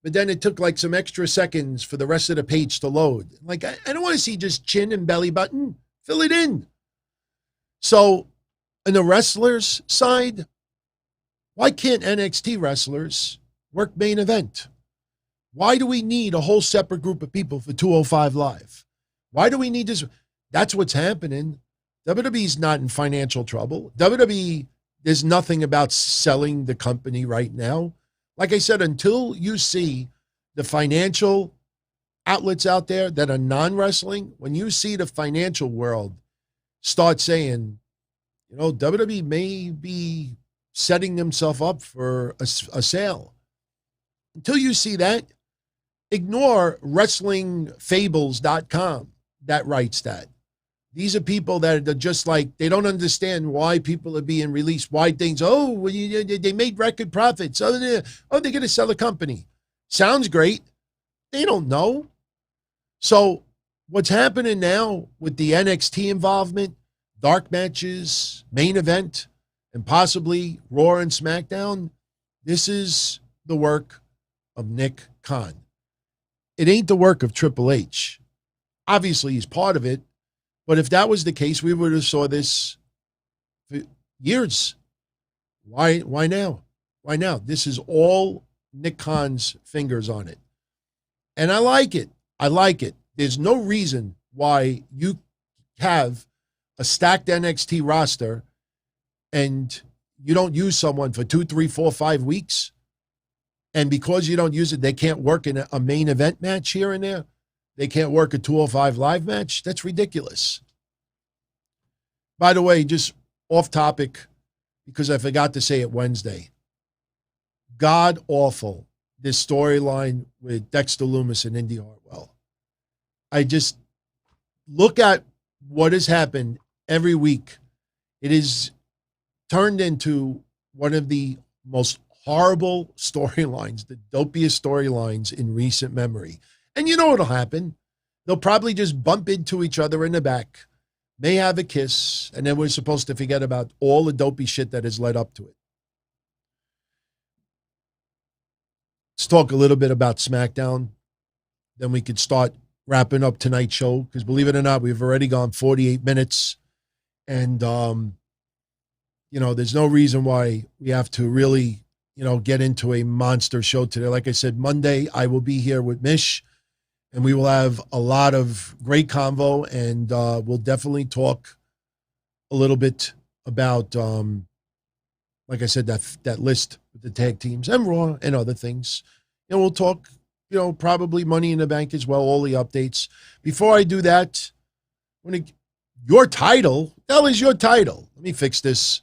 But then it took like some extra seconds for the rest of the page to load. Like, I don't want to see just chin and belly button. Fill it in. So, on the wrestlers' side, why can't NXT wrestlers work main event? Why do we need a whole separate group of people for 205 Live? Why do we need this? That's what's happening. WWE's not in financial trouble. WWE, there's nothing about selling the company right now. Like I said, until you see the financial outlets out there that are non-wrestling, when you see the financial world start saying, you know, WWE may be setting themselves up for a sale. Until you see that, ignore WrestlingFables.com that writes that. These are people that are just like, they don't understand why people are being released, why things, they made record profits. They're going to sell a company. Sounds great. They don't know. So what's happening now with the NXT involvement, dark matches, main event, and possibly Raw and SmackDown, this is the work of Nick Khan. It ain't the work of Triple H. Obviously, he's part of it. But if that was the case, we would have saw this for years. Why now? Why now? This is all Nick Khan's fingers on it. And I like it. I like it. There's no reason why you have a stacked NXT roster and you don't use someone for 2, 3, 4, 5 weeks. And because you don't use it, they can't work in a main event match here and there. They can't work a 205 Live match. That's ridiculous. By the way, just off topic, because I forgot to say it Wednesday. God awful, this storyline with Dexter Lumis and Indy Hartwell. I just look at what has happened every week. It is turned into one of the most horrible storylines, the dopiest storylines in recent memory. And you know what'll happen? They'll probably just bump into each other in the back, may have a kiss, and then we're supposed to forget about all the dopey shit that has led up to it. Let's talk a little bit about SmackDown. Then we could start wrapping up tonight's show, because believe it or not, we've already gone 48 minutes. And, there's no reason why we have to really, get into a monster show today. Like I said, Monday, I will be here with Mish. And we will have a lot of great convo, and we'll definitely talk a little bit about, like I said, that list with the tag teams and Raw and other things. And we'll talk, probably Money in the Bank as well, all the updates. Before I do that, your title, the hell is your title? Let me fix this.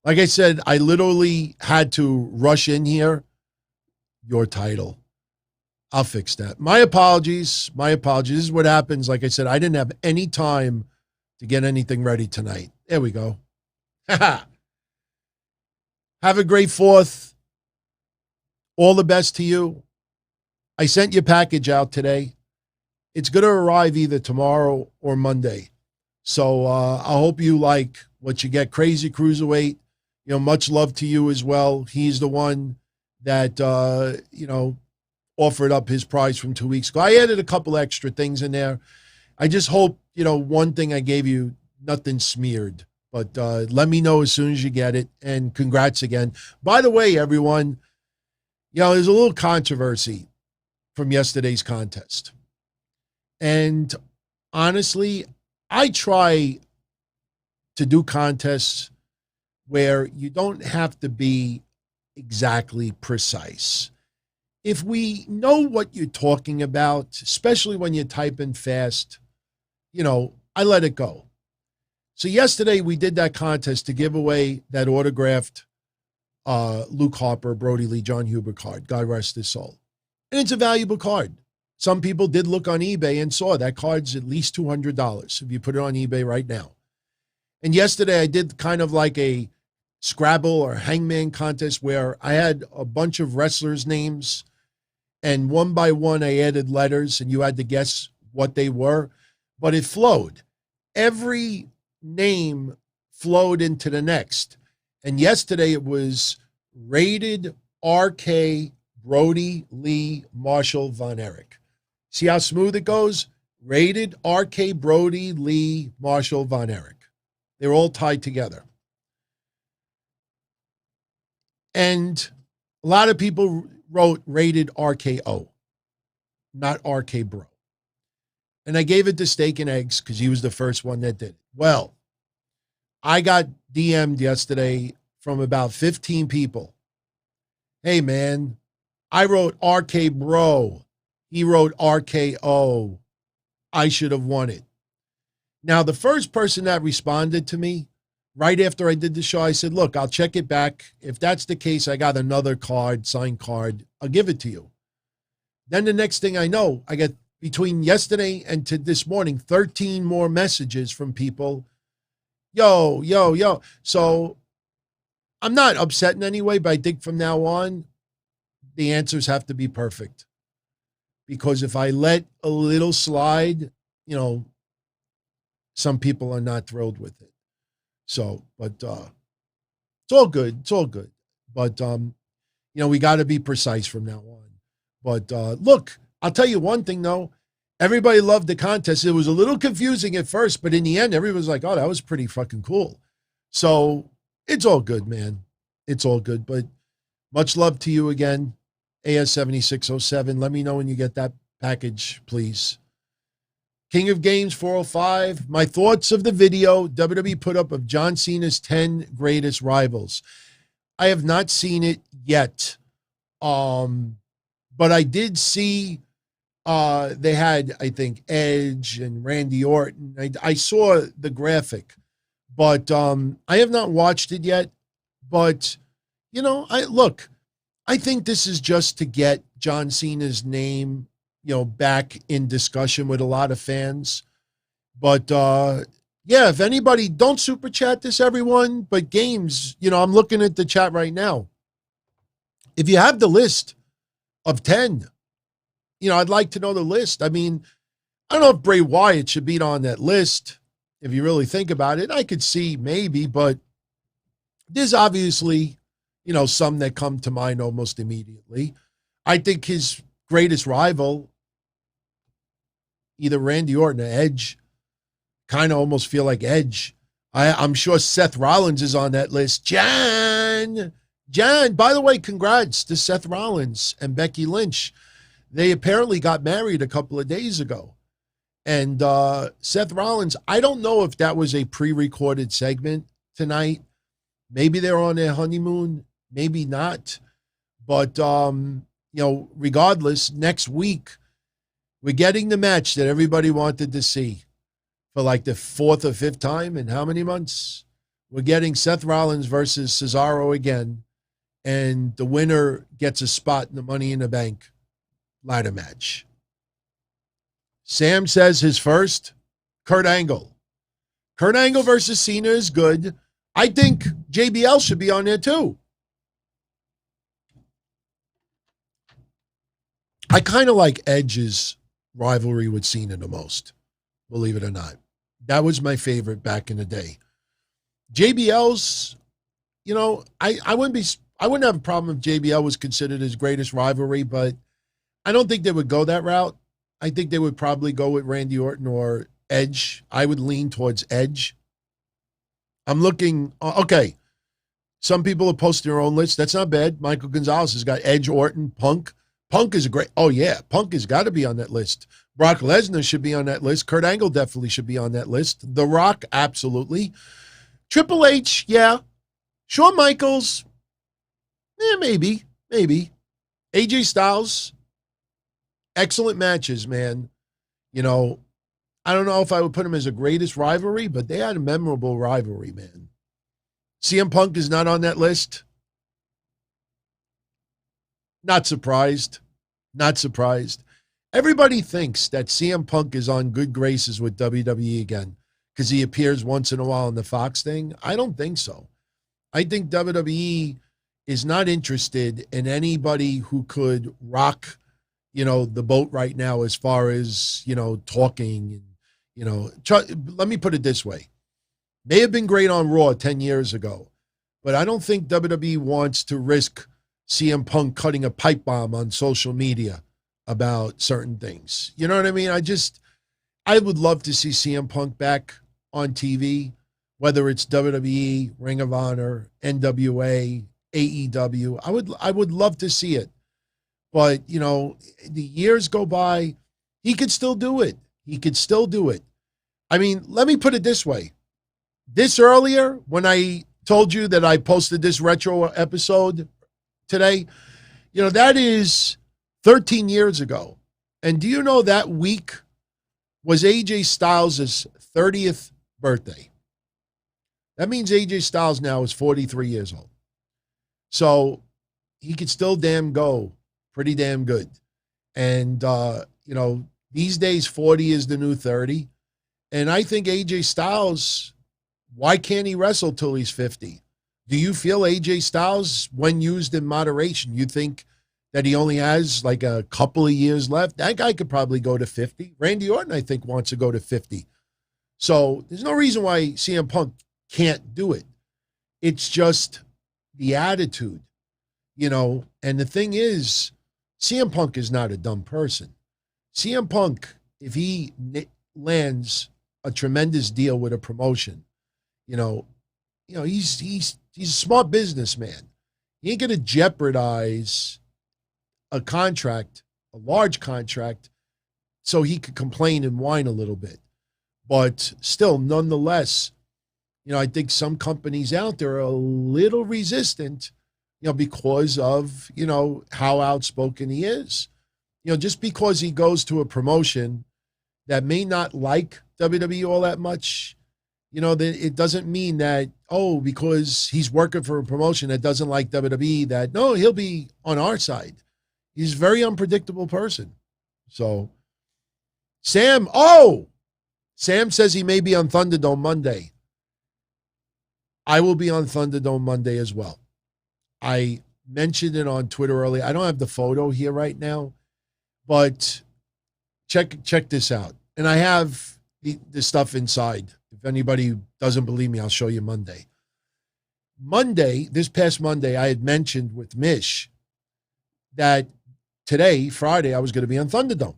Like I said, I literally had to rush in here. Your title. I'll fix that. My apologies. This is what happens. Like I said, I didn't have any time to get anything ready tonight. There we go. Have a great 4th. All the best to you. I sent your package out today. It's going to arrive either tomorrow or Monday. So I hope you like what you get. Crazy Cruiserweight. Much love to you as well. He's the one that, offered up his price from 2 weeks ago. I added a couple extra things in there. I just hope, one thing I gave you, nothing smeared. But let me know as soon as you get it. And congrats again. By the way, everyone, there's a little controversy from yesterday's contest. And honestly, I try to do contests where you don't have to be exactly precise. If we know what you're talking about, especially when you're typing fast, I let it go. So yesterday we did that contest to give away that autographed Luke Harper, Brody Lee, John Huber card. God rest his soul. And it's a valuable card. Some people did look on eBay and saw that card's at least $200 if you put it on eBay right now. And yesterday I did kind of like a Scrabble or Hangman contest where I had a bunch of wrestlers' names, And one by one, I added letters, and you had to guess what they were. But it flowed. Every name flowed into the next. And yesterday it was Rated RK Brody Lee Marshall Von Erich. See how smooth it goes? Rated RK Brody Lee Marshall Von Erich. They're all tied together. And a lot of people wrote Rated RKO, not RK Bro. And I gave it to Steak and Eggs because he was the first one that did it. Well, I got DM'd yesterday from about 15 people. Hey, man, I wrote RK Bro. He wrote RKO. I should have won it. Now, the first person that responded to me, right after I did the show, I said, look, I'll check it back. If that's the case, I got another card, signed card. I'll give it to you. Then the next thing I know, I get between yesterday and to this morning, 13 more messages from people. Yo. So I'm not upset in any way, but I think from now on, the answers have to be perfect. Because if I let a little slide, some people are not thrilled with it. So, but it's all good. It's all good. But, we got to be precise from now on. But look, I'll tell you one thing, though. Everybody loved the contest. It was a little confusing at first, but in the end, everybody was like, oh, that was pretty fucking cool. So it's all good, man. It's all good. But much love to you again, AS7607. Let me know when you get that package, please. King of Games 405. My thoughts of the video WWE put up of John Cena's 10 greatest rivals. I have not seen it yet. But I did see they had, I think, Edge and Randy Orton. I saw the graphic, but I have not watched it yet. But, I think this is just to get John Cena's name, back in discussion with a lot of fans. But, if anybody, don't super chat this, everyone, but games, I'm looking at the chat right now. If you have the list of 10, I'd like to know the list. I mean, I don't know if Bray Wyatt should be on that list. If you really think about it, I could see maybe, but there's obviously, some that come to mind almost immediately. I think his greatest rival, either Randy Orton or Edge, kind of almost feel like Edge. I'm sure Seth Rollins is on that list. John, by the way, congrats to Seth Rollins and Becky Lynch. They apparently got married a couple of days ago. And Seth Rollins, I don't know if that was a pre-recorded segment tonight. Maybe they're on their honeymoon, maybe not. But, regardless, next week, we're getting the match that everybody wanted to see for like the 4th or 5th time in how many months? We're getting Seth Rollins versus Cesaro again. And the winner gets a spot in the Money in the Bank ladder match. Sam says his first, Kurt Angle. Kurt Angle versus Cena is good. I think JBL should be on there too. I kind of like Edge's rivalry with Cena the most, believe it or not. That was my favorite back in the day. JBL's, I wouldn't have a problem if JBL was considered his greatest rivalry, but I don't think they would go that route. I think they would probably go with Randy Orton or Edge. I would lean towards Edge. I'm looking, okay. Some people have posted their own list. That's not bad. Michael Gonzalez has got Edge, Orton, Punk. Punk is a great, Punk has got to be on that list. Brock Lesnar should be on that list. Kurt Angle definitely should be on that list. The Rock, absolutely. Triple H, yeah. Shawn Michaels, maybe. AJ Styles, excellent matches, man. I don't know if I would put him as a greatest rivalry, but they had a memorable rivalry, man. CM Punk is not on that list. Not surprised. Everybody thinks that CM Punk is on good graces with WWE again because he appears once in a while in the Fox thing. I don't think so. I think WWE is not interested in anybody who could rock the boat right now as far as, talking. And, let me put it this way. May have been great on Raw 10 years ago, but I don't think WWE wants to risk CM Punk cutting a pipe bomb on social media about certain things. You know what I mean? I would love to see CM Punk back on TV, whether it's WWE, Ring of Honor, NWA, AEW. I would love to see it. But, the years go by, he could still do it. He could still do it. I mean, let me put it this way. This earlier, when I told you that I posted this retro episode today, that is 13 years ago. And do you know that week was AJ Styles' 30th birthday? That means AJ Styles now is 43 years old. So he could still go pretty damn good. And, these days 40 is the new 30. And I think AJ Styles, why can't he wrestle till he's 50? Do you feel AJ Styles, when used in moderation, you think that he only has like a couple of years left? That guy could probably go to 50. Randy Orton, I think, wants to go to 50. So there's no reason why CM Punk can't do it. It's just the attitude, and the thing is, CM Punk is not a dumb person. CM Punk, if he lands a tremendous deal with a promotion, he's a smart businessman. He ain't going to jeopardize a contract, a large contract, so he could complain and whine a little bit. But still, nonetheless, I think some companies out there are a little resistant, because of, how outspoken he is. Just because he goes to a promotion that may not like WWE all that much, it doesn't mean that, because he's working for a promotion that doesn't like WWE, that, no, he'll be on our side. He's a very unpredictable person. So, Sam says he may be on Thunderdome Monday. I will be on Thunderdome Monday as well. I mentioned it on Twitter earlier. I don't have the photo here right now, but check this out. And I have the stuff inside. If anybody doesn't believe me, I'll show you Monday. This past Monday, I had mentioned with Mish that today, Friday, I was going to be on Thunderdome.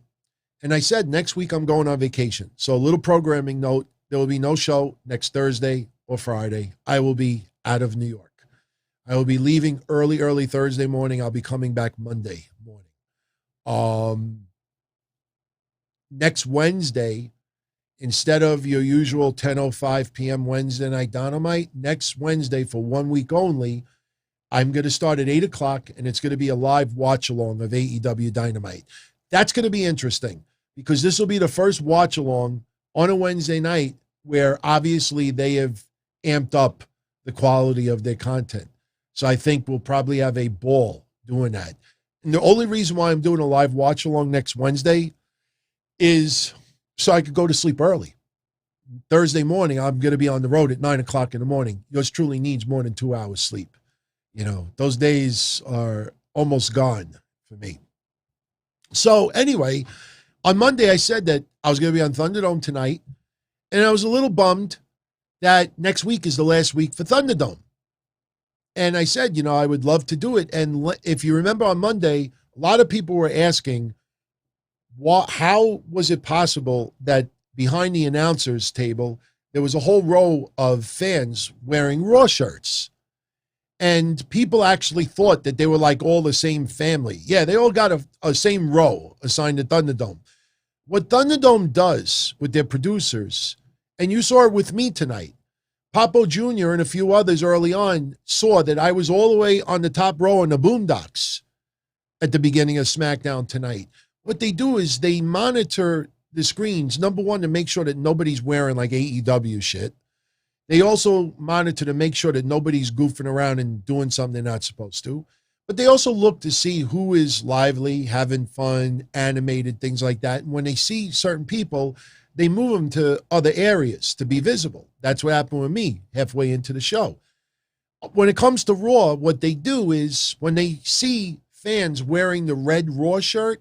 And I said, next week I'm going on vacation. So a little programming note, there will be no show next Thursday or Friday. I will be out of New York. I will be leaving early Thursday morning. I'll be coming back Monday morning. Next Wednesday, instead of your usual 10:05 p.m. Wednesday night Dynamite, next Wednesday for 1 week only, I'm going to start at 8 o'clock, and it's going to be a live watch-along of AEW Dynamite. That's going to be interesting because this will be the first watch-along on a Wednesday night where obviously they have amped up the quality of their content. So I think we'll probably have a ball doing that. And the only reason why I'm doing a live watch-along next Wednesday is so I could go to sleep early. Thursday morning, I'm going to be on the road at 9 o'clock in the morning. Yours truly needs more than 2 hours sleep. Those days are almost gone for me. So anyway, on Monday, I said that I was going to be on Thunderdome tonight, and I was a little bummed that next week is the last week for Thunderdome. And I said, I would love to do it. And if you remember on Monday, a lot of people were asking, how was it possible that behind the announcers table, there was a whole row of fans wearing Raw shirts? And people actually thought that they were like all the same family. Yeah, they all got a same row assigned to Thunderdome. What Thunderdome does with their producers, and you saw it with me tonight, Papo Jr. and a few others early on saw that I was all the way on the top row in the boondocks at the beginning of SmackDown tonight. What they do is they monitor the screens, number one, to make sure that nobody's wearing like AEW shit. They also monitor to make sure that nobody's goofing around and doing something they're not supposed to. But they also look to see who is lively, having fun, animated, things like that. And when they see certain people, they move them to other areas to be visible. That's what happened with me halfway into the show. When it comes to Raw, what they do is when they see fans wearing the red Raw shirt,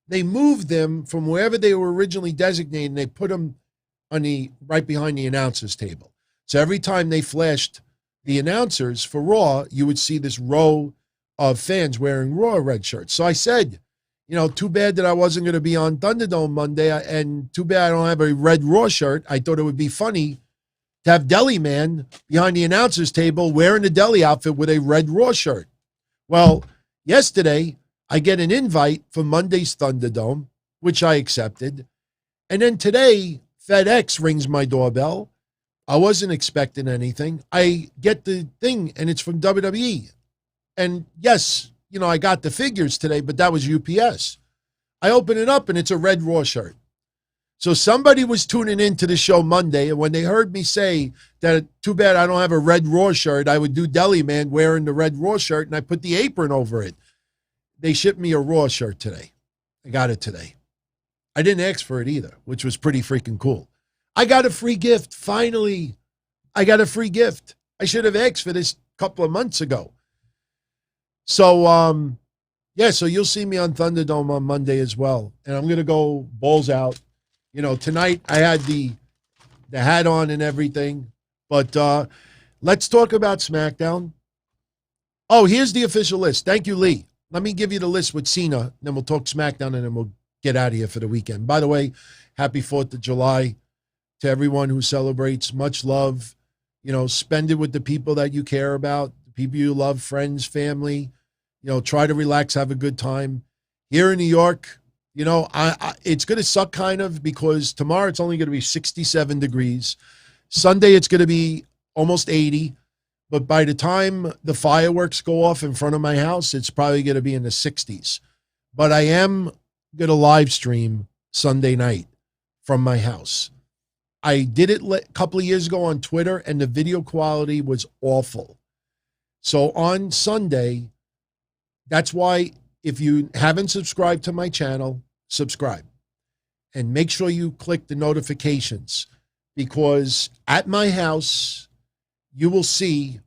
they moved them from wherever they were originally designated, and they put them on the right behind the announcers table. So every time they flashed the announcers for Raw, you would see this row of fans wearing Raw red shirts. So I said, too bad that I wasn't going to be on Thunderdome Monday, and too bad I don't have a red Raw shirt. I thought it would be funny to have Deli Man behind the announcers table wearing a deli outfit with a red Raw shirt. Well, yesterday, I get an invite for Monday's Thunderdome, which I accepted. And then today, FedEx rings my doorbell. I wasn't expecting anything. I get the thing, and it's from WWE. And yes, I got the figures today, but that was UPS. I open it up, and it's a red Raw shirt. So somebody was tuning into the show Monday, and when they heard me say that too bad I don't have a red Raw shirt, I would do Deli Man wearing the red Raw shirt, and I put the apron over it. They shipped me a Raw shirt today. I got it today. I didn't ask for it either, which was pretty freaking cool. I got a free gift. Finally, I got a free gift. I should have asked for this a couple of months ago. So, so you'll see me on Thunderdome on Monday as well. And I'm going to go balls out. Tonight I had the hat on and everything. But let's talk about SmackDown. Oh, here's the official list. Thank you, Lee. Let me give you the list with Cena, then we'll talk SmackDown, and then we'll get out of here for the weekend. By the way, happy 4th of July to everyone who celebrates. Much love. Spend it with the people that you care about, the people you love, friends, family. Try to relax, have a good time. Here in New York, it's going to suck kind of because tomorrow it's only going to be 67 degrees. Sunday it's going to be almost 80. But by the time the fireworks go off in front of my house, it's probably going to be in the 60s. But I am going to live stream Sunday night from my house. I did it a couple of years ago on Twitter, and the video quality was awful. So on Sunday, that's why if you haven't subscribed to my channel, subscribe. And make sure you click the notifications, because at my house, you will see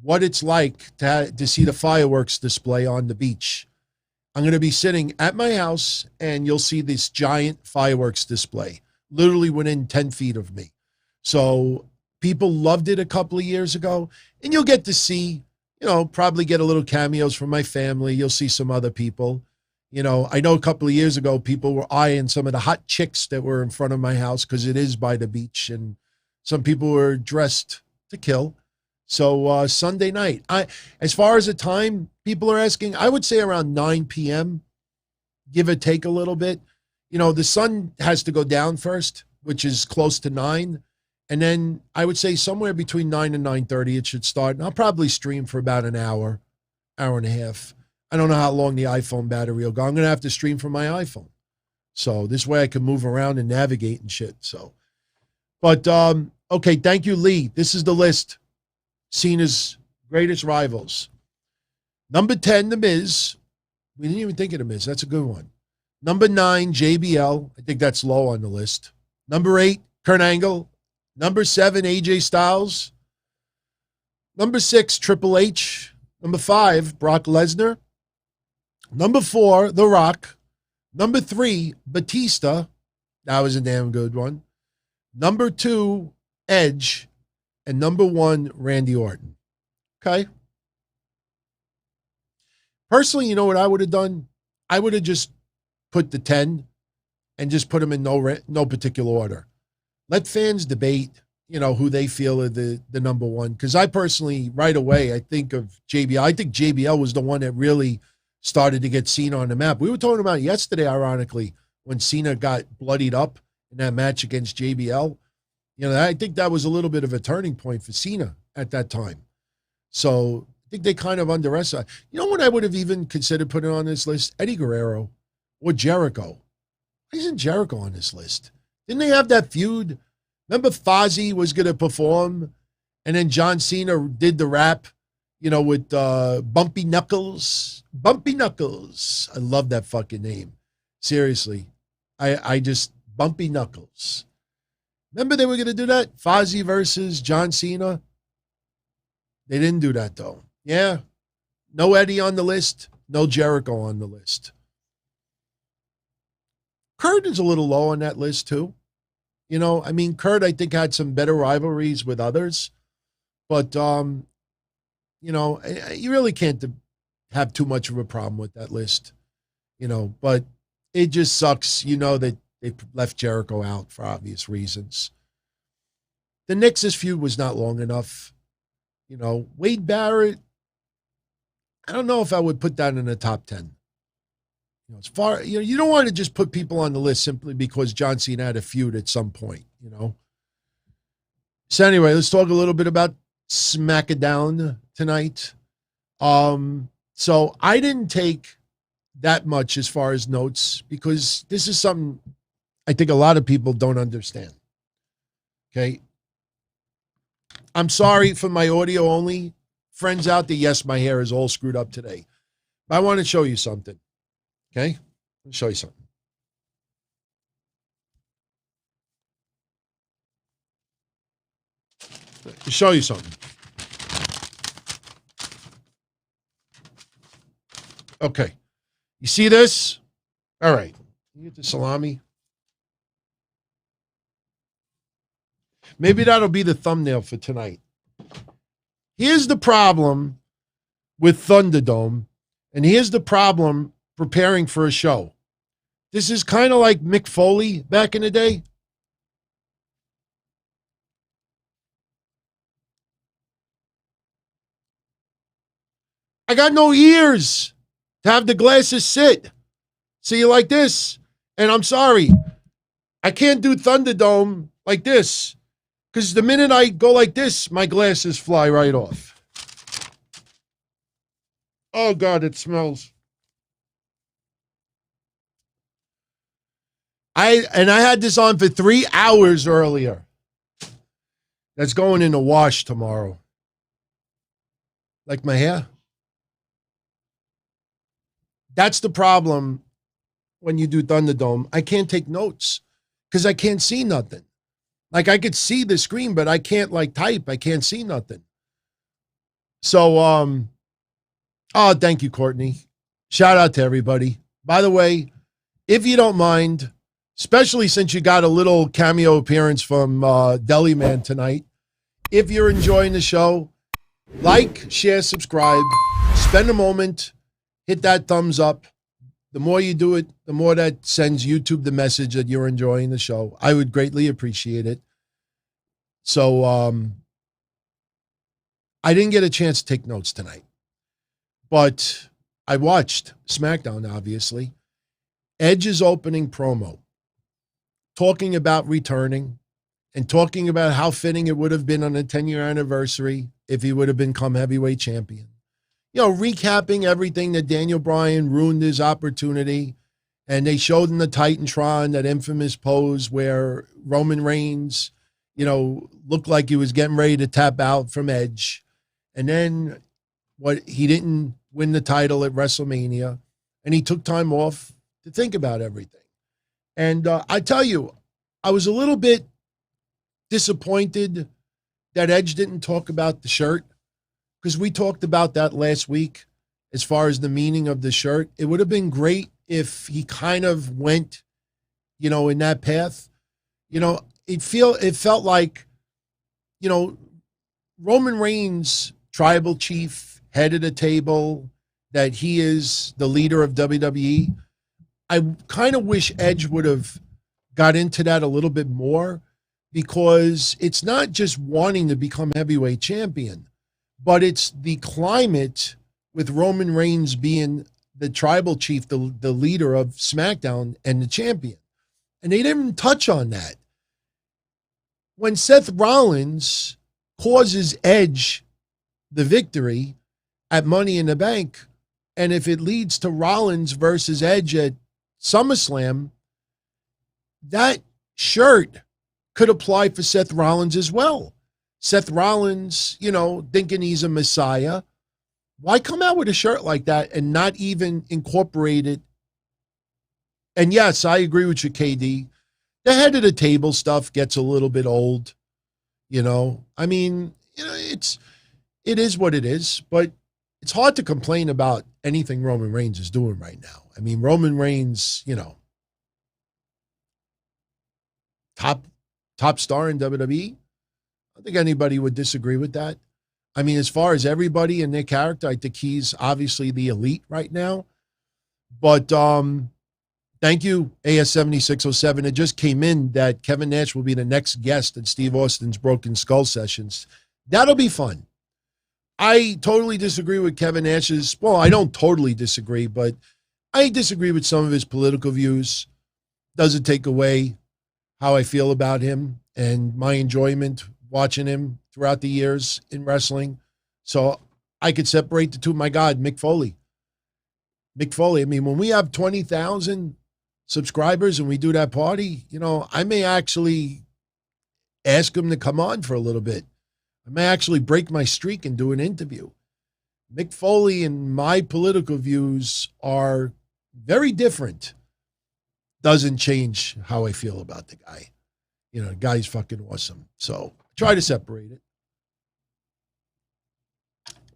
what it's like to see the fireworks display on the beach. I'm going to be sitting at my house, and you'll see this giant fireworks display, literally within 10 feet of me. So people loved it a couple of years ago, and you'll get to see, probably get a little cameos from my family. You'll see some other people. I know a couple of years ago, people were eyeing some of the hot chicks that were in front of my house because it is by the beach, and some people were dressed to kill. So Sunday night, as far as the time people are asking, I would say around 9 p.m., give or take a little bit. The sun has to go down first, which is close to 9. And then I would say somewhere between 9 and 9:30 it should start. And I'll probably stream for about an hour, hour and a half. I don't know how long the iPhone battery will go. I'm going to have to stream from my iPhone. So this way I can move around and navigate and shit. So, but, okay, thank you, Lee. This is the list. Cena's greatest rivals. Number 10, The Miz. We didn't even think of The Miz. That's a good one. Number 9, JBL. I think that's low on the list. Number 8, Kurt Angle. Number 7, AJ Styles. Number 6, Triple H. Number 5, Brock Lesnar. Number 4, The Rock. Number 3, Batista. That was a damn good one. Number 2, Edge. And number 1, Randy Orton. Okay. Personally, you know what I would have done? I would have just put the 10 and just put them in no particular order. Let fans debate, who they feel are the number 1. Because I personally, right away, I think of JBL. I think JBL was the one that really started to get Cena on the map. We were talking about it yesterday, ironically, when Cena got bloodied up in that match against JBL. I think that was a little bit of a turning point for Cena at that time. So I think they kind of underestimated. You know what I would have even considered putting on this list? Eddie Guerrero or Jericho. Why isn't Jericho on this list? Didn't they have that feud? Remember Fozzy was going to perform, and then John Cena did the rap, with Bumpy Knuckles. Bumpy Knuckles. I love that fucking name. Seriously. I just, Bumpy Knuckles. Remember they were going to do that? Fozzy versus John Cena? They didn't do that, though. Yeah. No Eddie on the list. No Jericho on the list. Kurt is a little low on that list too. You know, I mean, Kurt, I think, had some better rivalries with others, but you know, you really can't have too much of a problem with that list. You know, but it just sucks. You know that they left Jericho out for obvious reasons. The Nexus feud was not long enough. You know, Wade Barrett, I don't know if I would put that in the top 10. You know, as far, you know, you don't want to just put people on the list simply because John Cena had a feud at some point, you know. So anyway, let's talk a little bit about Smackdown tonight. So I didn't take that much as far as notes because this is something I think a lot of people don't understand. Okay. I'm sorry for my audio only friends out there. Yes, my hair is all screwed up today. But I want to show you something. Okay? Let me show you something. Show you something. Okay. You see this? All right. You get the salami. Maybe that'll be the thumbnail for tonight. Here's the problem with Thunderdome, and here's the problem preparing for a show. This is kind of like Mick Foley back in the day. I got no ears to have the glasses sit. See you like this. And I'm sorry, I can't do Thunderdome like this because the minute I go like this, my glasses fly right off. Oh, God, it smells. I had this on for 3 hours earlier. That's going in the wash tomorrow. Like my hair? That's the problem when you do Thunderdome. I can't take notes because I can't see nothing. Like I could see the screen, but I can't like type. I can't see nothing. So, oh, thank you, Courtney. Shout out to everybody. By the way, if you don't mind, especially since you got a little cameo appearance from Deli Man tonight, if you're enjoying the show, like, share, subscribe, spend a moment, hit that thumbs up. The more you do it, the more that sends YouTube the message that you're enjoying the show. I would greatly appreciate it. So I didn't get a chance to take notes tonight, but I watched SmackDown, obviously. Edge's opening promo, talking about returning and talking about how fitting it would have been on the 10-year anniversary if he would have become heavyweight champion. You know, recapping everything that Daniel Bryan ruined his opportunity. And they showed in the Titantron that infamous pose where Roman Reigns, you know, looked like he was getting ready to tap out from Edge. And then he didn't win the title at WrestleMania. And he took time off to think about everything. And I tell you, I was a little bit disappointed that Edge didn't talk about the shirt. Because we talked about that last week as far as the meaning of the shirt. It would have been great if he kind of went, you know, in that path. You know, it felt like, you know, Roman Reigns, tribal chief, head of the table, that he is the leader of WWE. I kind of wish Edge would have got into that a little bit more because it's not just wanting to become heavyweight champion. But it's the climate with Roman Reigns being the tribal chief, the leader of SmackDown and the champion. And they didn't touch on that. When Seth Rollins causes Edge the victory at Money in the Bank, and if it leads to Rollins versus Edge at SummerSlam, that shirt could apply for Seth Rollins as well. Seth Rollins, you know, thinking he's a messiah. Why come out with a shirt like that and not even incorporate it? And yes, I agree with you, KD. The head of the table stuff gets a little bit old, you know. I mean, you know, it is what it is, but it's hard to complain about anything Roman Reigns is doing right now. I mean, Roman Reigns, you know, top star in WWE. I don't think anybody would disagree with that. I mean, as far as everybody and their character, I think he's obviously the elite right now. But thank you, AS7607. It just came in that Kevin Nash will be the next guest at Steve Austin's Broken Skull Sessions. That'll be fun. I totally disagree with Kevin Nash's, well, I don't totally disagree, but I disagree with some of his political views. Doesn't take away how I feel about him and my enjoyment watching him throughout the years in wrestling. So I could separate the two. My God, Mick Foley. Mick Foley, I mean, when we have 20,000 subscribers and we do that party, you know, I may actually ask him to come on for a little bit. I may actually break my streak and do an interview. Mick Foley and my political views are very different. Doesn't change how I feel about the guy. You know, the guy's fucking awesome. So try to separate it.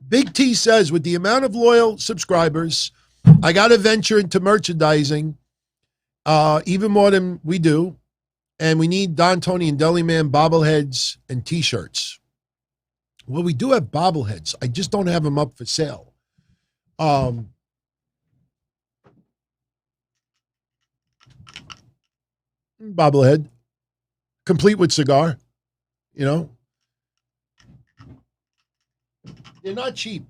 Big T says, with the amount of loyal subscribers, I got to venture into merchandising even more than we do. And we need Don Tony and Deli Man bobbleheads and T-shirts. Well, we do have bobbleheads. I just don't have them up for sale. Bobblehead, complete with cigar, you know. They're not cheap.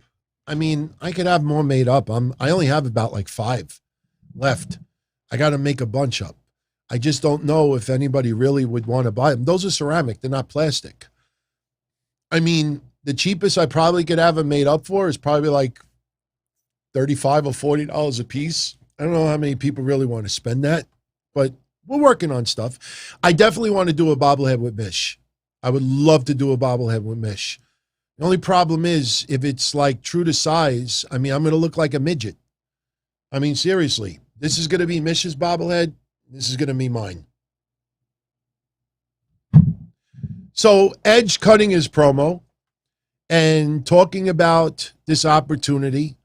I mean, I could have more made up. I only have about like 5 left. I got to make a bunch up. I just don't know if anybody really would want to buy them. Those are ceramic. They're not plastic. I mean, the cheapest I probably could have them made up for is probably like $35 or $40 a piece. I don't know how many people really want to spend that, but we're working on stuff. I definitely want to do a bobblehead with Mish. I would love to do a bobblehead with Mish. The only problem is if it's like true to size, I mean, I'm going to look like a midget. I mean, seriously, this is going to be Mish's bobblehead. This is going to be mine. So Edge cutting his promo and talking about this opportunity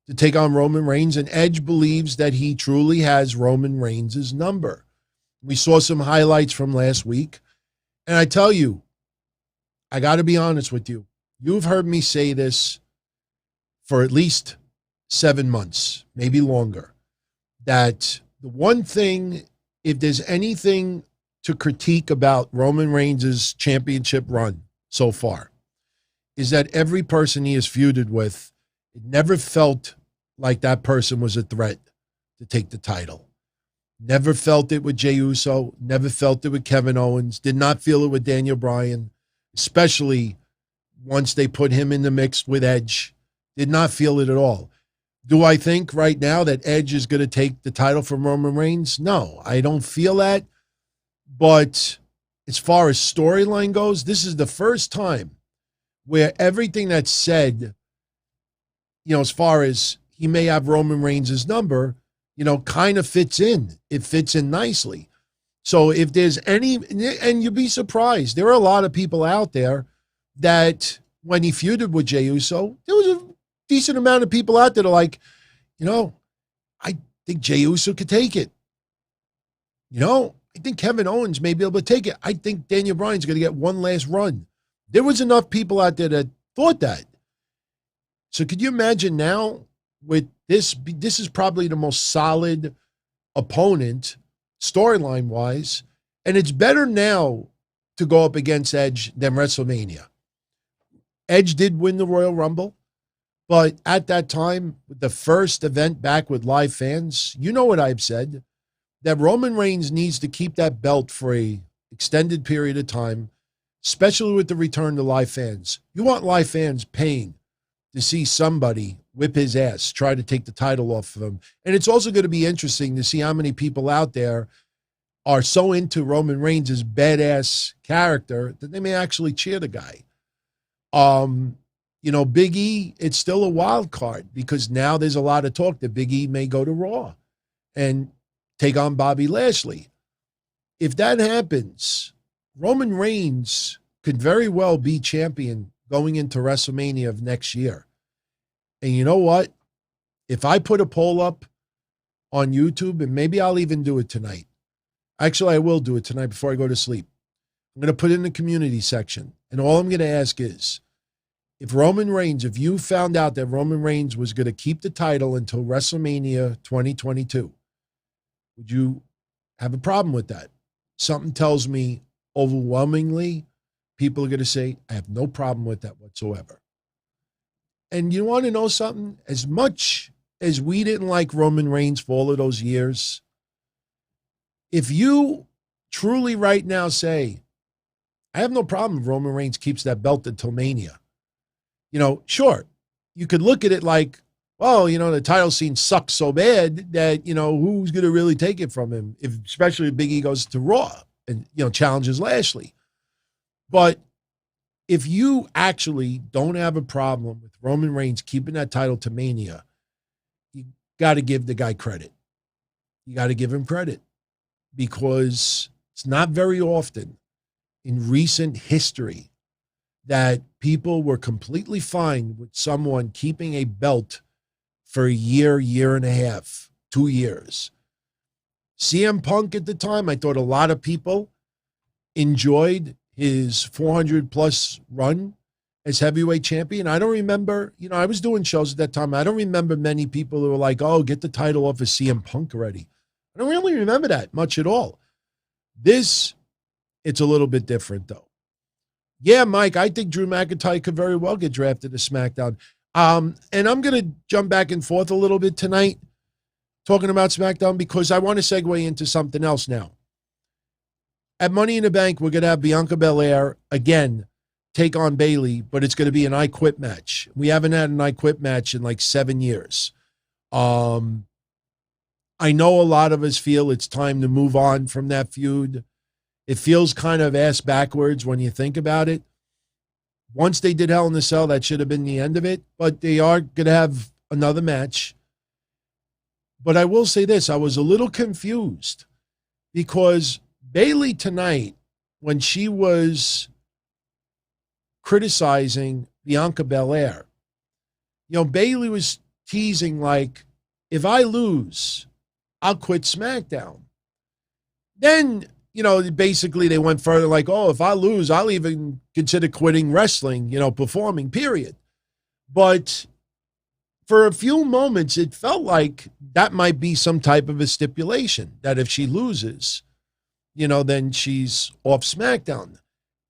to take on Roman Reigns, and Edge believes that he truly has Roman Reigns' number. We saw some highlights from last week, and I tell you, I got to be honest with you. You've heard me say this for at least 7 months, maybe longer, that the one thing, if there's anything to critique about Roman Reigns' championship run so far, is that every person he has feuded with, it never felt like that person was a threat to take the title. Never felt it with Jey Uso, never felt it with Kevin Owens, did not feel it with Daniel Bryan, especially once they put him in the mix with Edge. Did not feel it at all. Do I think right now that Edge is going to take the title from Roman Reigns? No, I don't feel that. But as far as storyline goes, this is the first time where everything that's said, you know, as far as he may have Roman Reigns' number, you know, kind of fits in. It fits in nicely. So if there's any, and you'd be surprised, there are a lot of people out there that when he feuded with Jey Uso, there was a decent amount of people out there that are like, you know, I think Jey Uso could take it. You know, I think Kevin Owens may be able to take it. I think Daniel Bryan's going to get one last run. There was enough people out there that thought that. So could you imagine now with this is probably the most solid opponent storyline-wise, and it's better now to go up against Edge than WrestleMania. Edge did win the Royal Rumble, but at that time, the first event back with live fans, you know what I've said, that Roman Reigns needs to keep that belt for an extended period of time, especially with the return to live fans. You want live fans paying to see somebody whip his ass, try to take the title off of him. And it's also going to be interesting to see how many people out there are so into Roman Reigns' badass character that they may actually cheer the guy. You know, Big E, it's still a wild card because now there's a lot of talk that Big E may go to Raw and take on Bobby Lashley. If that happens, Roman Reigns could very well be champion going into WrestleMania of next year. And you know what? If I put a poll up on YouTube, and maybe I'll even do it tonight, Actually, I will do it tonight before I go to sleep. I'm going to put it in the community section. And all I'm going to ask is, if you found out that Roman Reigns was going to keep the title until WrestleMania 2022, would you have a problem with that? Something tells me overwhelmingly people are going to say, I have no problem with that whatsoever. And you want to know something? As much as we didn't like Roman Reigns for all of those years, if you truly right now say, I have no problem if Roman Reigns keeps that belt until Mania, sure, you could look at it like, well, the title scene sucks so bad that, who's going to really take it from him, especially if Big E goes to Raw and, challenges Lashley. But if you actually don't have a problem with Roman Reigns keeping that title to Mania, you got to give the guy credit. You got to give him credit, because it's not very often in recent history that people were completely fine with someone keeping a belt for a year, year and a half, 2 years. CM Punk at the time, I thought a lot of people enjoyed his 400-plus run as heavyweight champion. I don't remember, I was doing shows at that time. I don't remember many people who were like, oh, get the title off of CM Punk already. I don't really remember that much at all. It's a little bit different, though. Yeah, Mike, I think Drew McIntyre could very well get drafted to SmackDown. And I'm going to jump back and forth a little bit tonight talking about SmackDown, because I want to segue into something else now. At Money in the Bank, we're going to have Bianca Belair again take on Bayley, but it's going to be an I Quit match. We haven't had an I Quit match in like 7 years. I know a lot of us feel it's time to move on from that feud. It feels kind of ass backwards when you think about it. Once they did Hell in a Cell, that should have been the end of it, but they are going to have another match. But I will say this, I was a little confused because Bayley tonight, when she was criticizing Bianca Belair, Bayley was teasing like, if I lose, I'll quit SmackDown. Then, basically they went further like, oh, if I lose, I'll even consider quitting wrestling, performing, period. But for a few moments, it felt like that might be some type of a stipulation, that if she loses, then she's off SmackDown.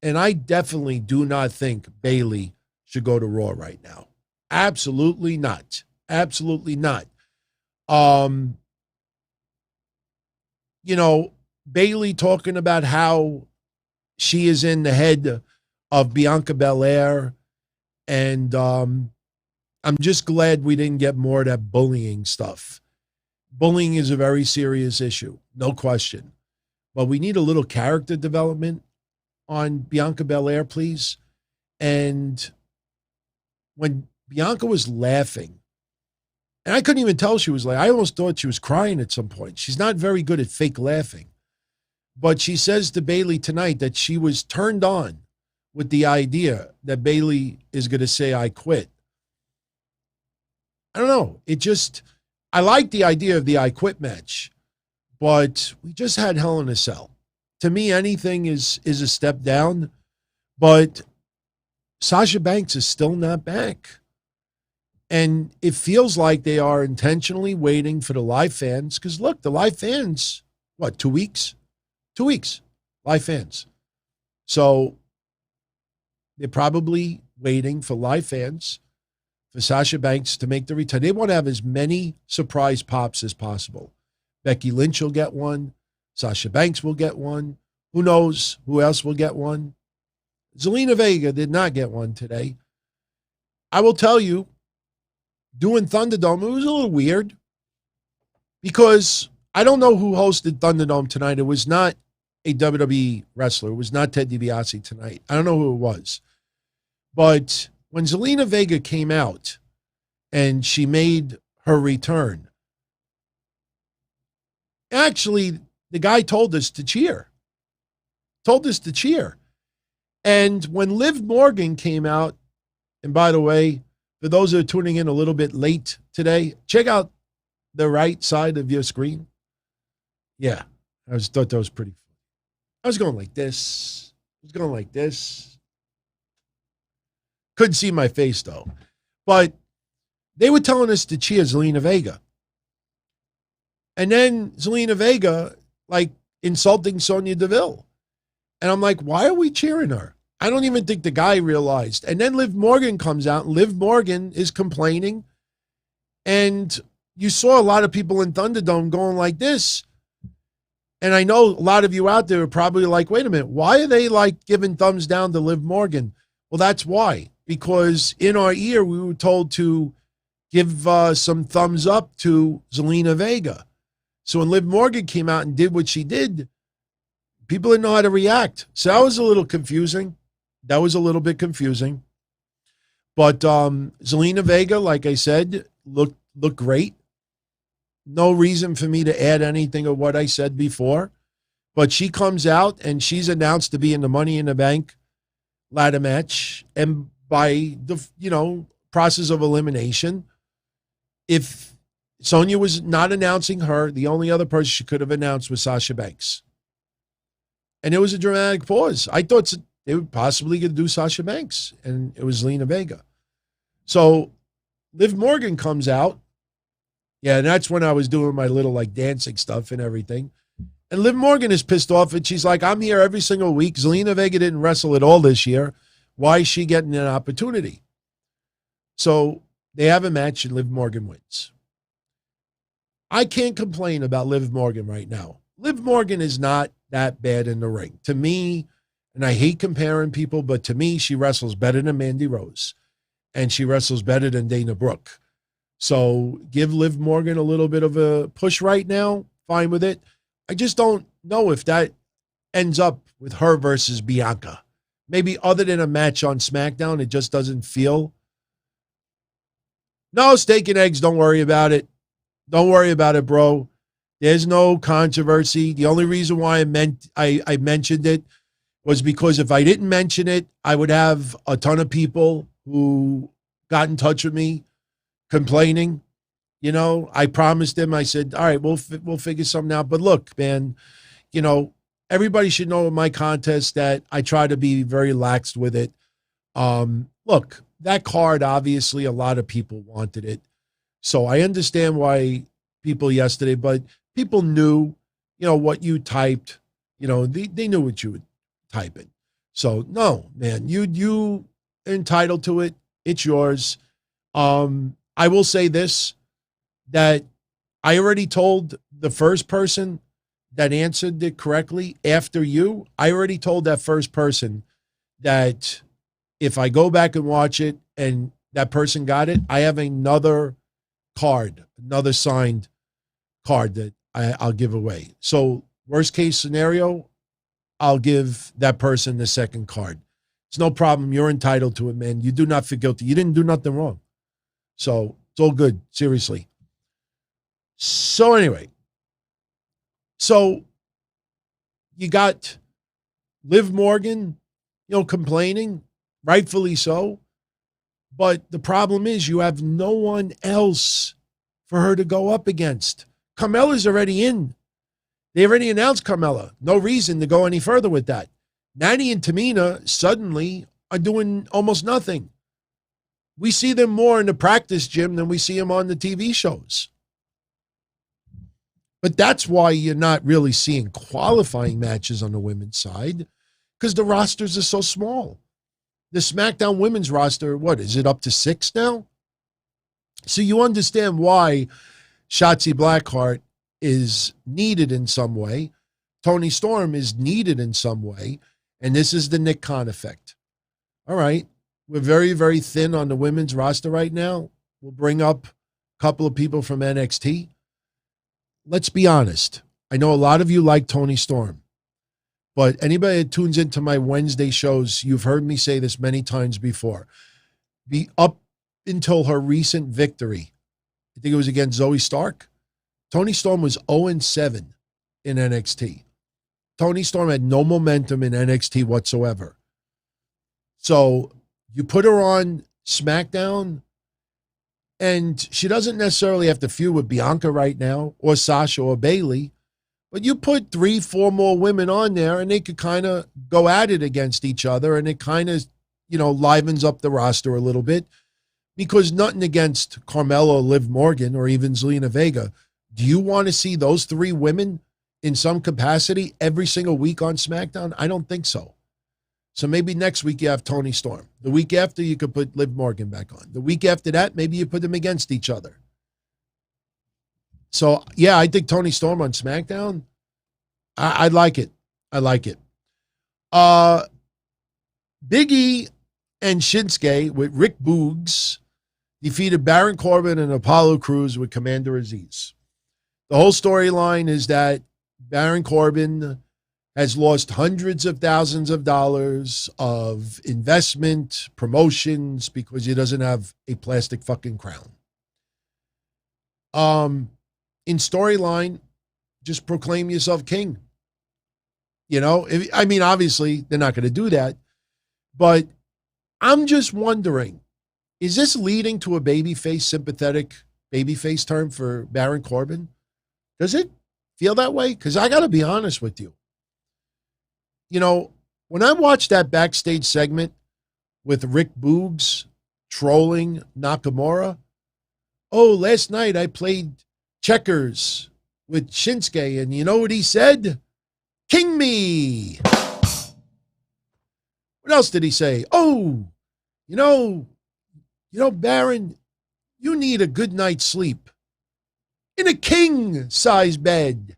And I definitely do not think Bayley should go to Raw right now. Absolutely not. Absolutely not. Bayley talking about how she is in the head of Bianca Belair. And I'm just glad we didn't get more of that bullying stuff. Bullying is a very serious issue, no question. But we need a little character development on Bianca Belair, please. And when Bianca was laughing, and I couldn't even tell she was laughing. I almost thought she was crying at some point. She's not very good at fake laughing. But she says to Bayley tonight that she was turned on with the idea that Bayley is going to say, I quit. I don't know. I like the idea of the I Quit match, but we just had Hell in a Cell. To me, anything is a step down, but Sasha Banks is still not back. And it feels like they are intentionally waiting for the live fans. Because look, the live fans, 2 weeks? 2 weeks, live fans. So they're probably waiting for live fans for Sasha Banks to make the return. They want to have as many surprise pops as possible. Becky Lynch will get one. Sasha Banks will get one. Who knows who else will get one? Zelina Vega did not get one today. I will tell you, doing Thunderdome, it was a little weird because I don't know who hosted Thunderdome tonight. It was not a WWE wrestler. It was not Ted DiBiase tonight. I don't know who it was. But when Zelina Vega came out and she made her return, actually, the guy told us to cheer. And when Liv Morgan came out, and by the way, for those who are tuning in a little bit late today, check out the right side of your screen. Yeah. I thought that was pretty funny. I was going like this. I was going like this. Couldn't see my face, though. But they were telling us to cheer Zelina Vega. And then Zelina Vega, like, insulting Sonya Deville. And I'm like, why are we cheering her? I don't even think the guy realized. And then Liv Morgan comes out, and Liv Morgan is complaining. And you saw a lot of people in Thunderdome going like this. And I know a lot of you out there are probably like, wait a minute, why are they like giving thumbs down to Liv Morgan? Well, that's why. Because in our ear, we were told to give some thumbs up to Zelina Vega. So when Liv Morgan came out and did what she did, people didn't know how to react. So that was a little confusing. That was a little bit confusing. But Zelina Vega, like I said, looked great. No reason for me to add anything of what I said before. But she comes out and she's announced to be in the Money in the Bank ladder match. And by the process of elimination, if Sonya was not announcing her, the only other person she could have announced was Sasha Banks. And it was a dramatic pause. I thought they were possibly going to do Sasha Banks, and it was Zelina Vega. So Liv Morgan comes out. Yeah, and that's when I was doing my little like dancing stuff and everything. And Liv Morgan is pissed off, and she's like, I'm here every single week. Zelina Vega didn't wrestle at all this year. Why is she getting an opportunity? So they have a match, and Liv Morgan wins. I can't complain about Liv Morgan right now. Liv Morgan is not that bad in the ring. To me, and I hate comparing people, but to me, she wrestles better than Mandy Rose, and she wrestles better than Dana Brooke. So give Liv Morgan a little bit of a push right now. Fine with it. I just don't know if that ends up with her versus Bianca. Maybe other than a match on SmackDown, it just doesn't feel. No, steak and eggs, don't worry about it. Don't worry about it, bro. There's no controversy. The only reason why I mentioned it was because if I didn't mention it, I would have a ton of people who got in touch with me complaining. I promised them, I said, all right, we'll figure something out. But look, man, everybody should know in my contest that I try to be very lax with it. Look, that card, obviously, a lot of people wanted it. So I understand why people yesterday, but people knew, what you typed, they knew what you would type in. So no, man, you entitled to it. It's yours. I will say this, that I already told the first person that answered it correctly after you. I already told that first person that if I go back and watch it and that person got it, I have another card, another signed card that I'll give away. So worst case scenario, I'll give that person the second card. It's no problem. You're entitled to it, man. You do not feel guilty. You didn't do nothing wrong. So it's all good. Seriously. So anyway, so you got Liv Morgan, complaining, rightfully so. But the problem is you have no one else for her to go up against. Carmella's already in. They already announced Carmella. No reason to go any further with that. Nanny and Tamina suddenly are doing almost nothing. We see them more in the practice gym than we see them on the TV shows. But that's why you're not really seeing qualifying matches on the women's side, because the rosters are so small. The SmackDown women's roster, what, is it up to 6 now? So you understand why Shotzi Blackheart is needed in some way. Toni Storm is needed in some way. And this is the Nick Khan effect. All right. We're very, very thin on the women's roster right now. We'll bring up a couple of people from NXT. Let's be honest. I know a lot of you like Toni Storm. But anybody that tunes into my Wednesday shows, you've heard me say this many times before. Up until her recent victory, I think it was against Zoe Stark, Toni Storm was 0-7 in NXT. Toni Storm had no momentum in NXT whatsoever. So you put her on SmackDown, and she doesn't necessarily have to feud with Bianca right now, or Sasha or Bayley, But you put 3, 4 more women on there and they could kind of go at it against each other, and it kind of, livens up the roster a little bit, because nothing against Carmella, Liv Morgan, or even Zelina Vega. Do you want to see those 3 women in some capacity every single week on SmackDown? I don't think so. So maybe next week you have Toni Storm. The week after, you could put Liv Morgan back on. The week after that, maybe you put them against each other. So, yeah, I think Toni Storm on SmackDown, I like it. I like it. Big E and Shinsuke with Rick Boogs defeated Baron Corbin and Apollo Crews with Commander Aziz. The whole storyline is that Baron Corbin has lost hundreds of thousands of dollars of investment, promotions, because he doesn't have a plastic fucking crown. In storyline, just proclaim yourself king. Obviously, they're not going to do that. But I'm just wondering, is this leading to a babyface, sympathetic babyface term for Baron Corbin? Does it feel that way? Because I got to be honest with you. When I watched that backstage segment with Rick Boogs trolling Nakamura, last night I played checkers with Shinsuke, and you know what he said? King me. What else did he say? Baron, you need a good night's sleep in a king-size bed.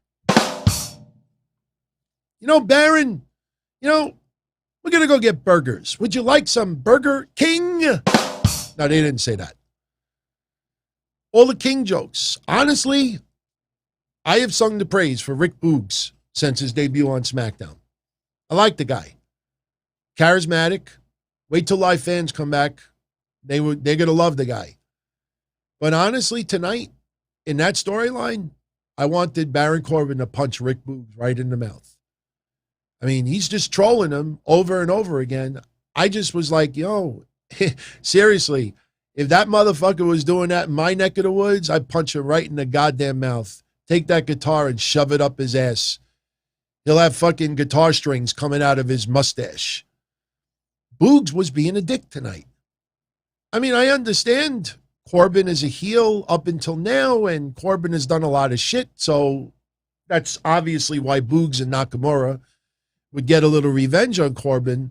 Baron, we're going to go get burgers. Would you like some Burger King? No, they didn't say that. All the king jokes. Honestly, I have sung the praise for Rick Boogs since his debut on SmackDown. I like the guy. Charismatic. Wait till live fans come back. They're going to love the guy. But honestly, tonight, in that storyline, I wanted Baron Corbin to punch Rick Boogs right in the mouth. I mean, he's just trolling him over and over again. I just was like, seriously, if that motherfucker was doing that in my neck of the woods, I'd punch him right in the goddamn mouth. Take that guitar and shove it up his ass. He'll have fucking guitar strings coming out of his mustache. Boogs was being a dick tonight. I mean, I understand Corbin is a heel up until now, and Corbin has done a lot of shit, so that's obviously why Boogs and Nakamura would get a little revenge on Corbin.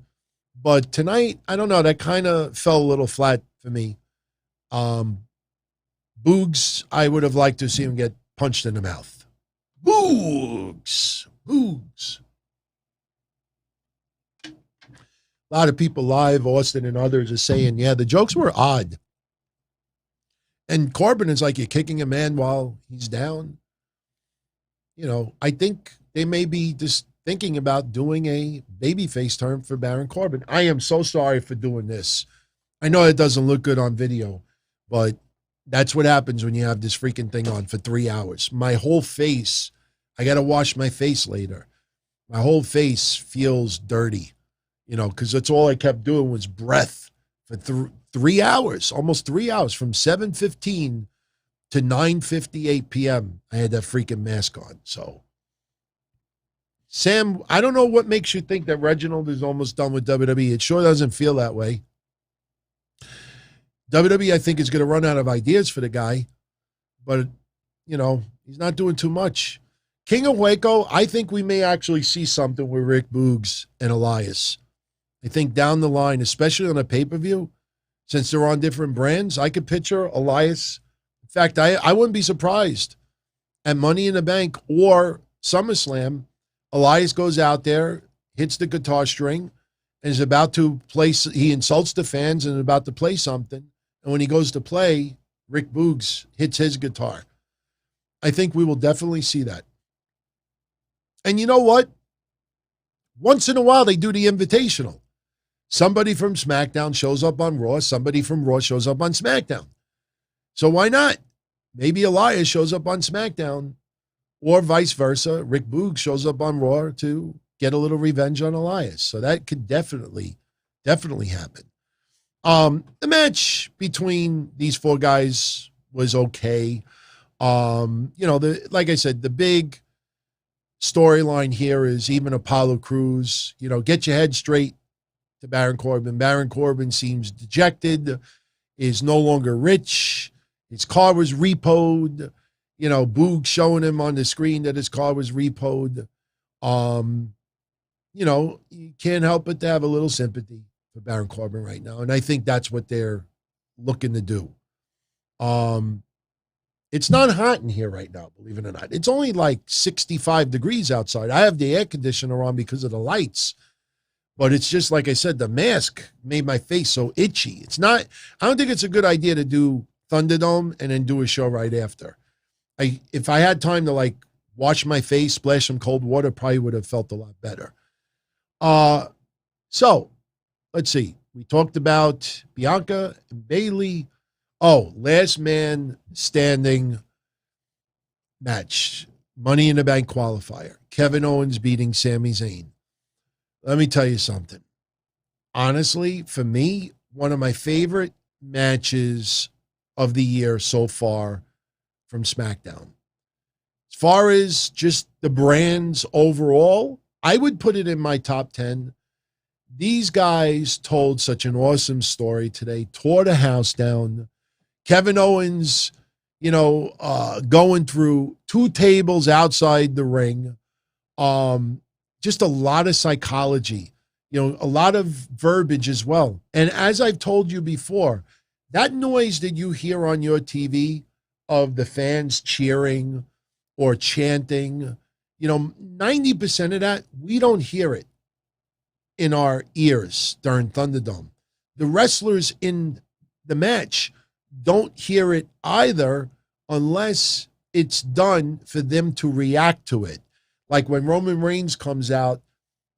But tonight, I don't know, that kind of fell a little flat for me. Boogs, I would have liked to see him get punched in the mouth. Boogs. A lot of people live, Austin and others, are saying, yeah, the jokes were odd. And Corbin is like, you're kicking a man while he's down. I think they may be just thinking about doing a babyface term for Baron Corbin. I am so sorry for doing this. I know it doesn't look good on video, but that's what happens when you have this freaking thing on for 3 hours. My whole face, I got to wash my face later. My whole face feels dirty, because that's all I kept doing was breath for 3 hours, almost 3 hours, from 7:15 to 9:58 p.m. I had that freaking mask on. So, Sam, I don't know what makes you think that Reginald is almost done with WWE. It sure doesn't feel that way. WWE, I think, is going to run out of ideas for the guy, but, he's not doing too much. King of Waco, I think we may actually see something with Rick Boogs and Elias. I think down the line, especially on a pay-per-view, since they're on different brands, I could picture Elias. In fact, I wouldn't be surprised at Money in the Bank or SummerSlam. Elias goes out there, hits the guitar string, and is about to play. He insults the fans and is about to play something. And when he goes to play, Rick Boogs hits his guitar. I think we will definitely see that. And you know what? Once in a while, they do the Invitational. Somebody from SmackDown shows up on Raw. Somebody from Raw shows up on SmackDown. So why not? Maybe Elias shows up on SmackDown, or vice versa. Rick Boogs shows up on Raw to get a little revenge on Elias. So that could definitely happen. The match between these 4 guys was okay. Like I said, the big storyline here is even Apollo Crews, get your head straight to Baron Corbin. Baron Corbin seems dejected, is no longer rich. His car was repoed. Boog showing him on the screen that his car was repoed. You can't help but to have a little sympathy for Baron Corbin right now. And I think that's what they're looking to do. It's not hot in here right now, believe it or not. It's only like 65 degrees outside. I have the air conditioner on because of the lights. But it's just, like I said, the mask made my face so itchy. I don't think it's a good idea to do Thunderdome and then do a show right after. If I had time to wash my face, splash some cold water, probably would have felt a lot better. So let's see. We talked about Bianca and Bayley. Oh, last man standing match. Money in the Bank qualifier. Kevin Owens beating Sami Zayn. Let me tell you something. Honestly, for me, one of my favorite matches of the year so far from SmackDown. As far as just the brands overall, I would put it in my top 10. These guys told such an awesome story today, tore the house down. Kevin Owens, going through 2 tables outside the ring. Just a lot of psychology, a lot of verbiage as well. And as I've told you before, that noise that you hear on your TV of the fans cheering or chanting, 90% of that, we don't hear it in our ears during Thunderdome. The wrestlers in the match don't hear it either unless it's done for them to react to it. Like when Roman Reigns comes out,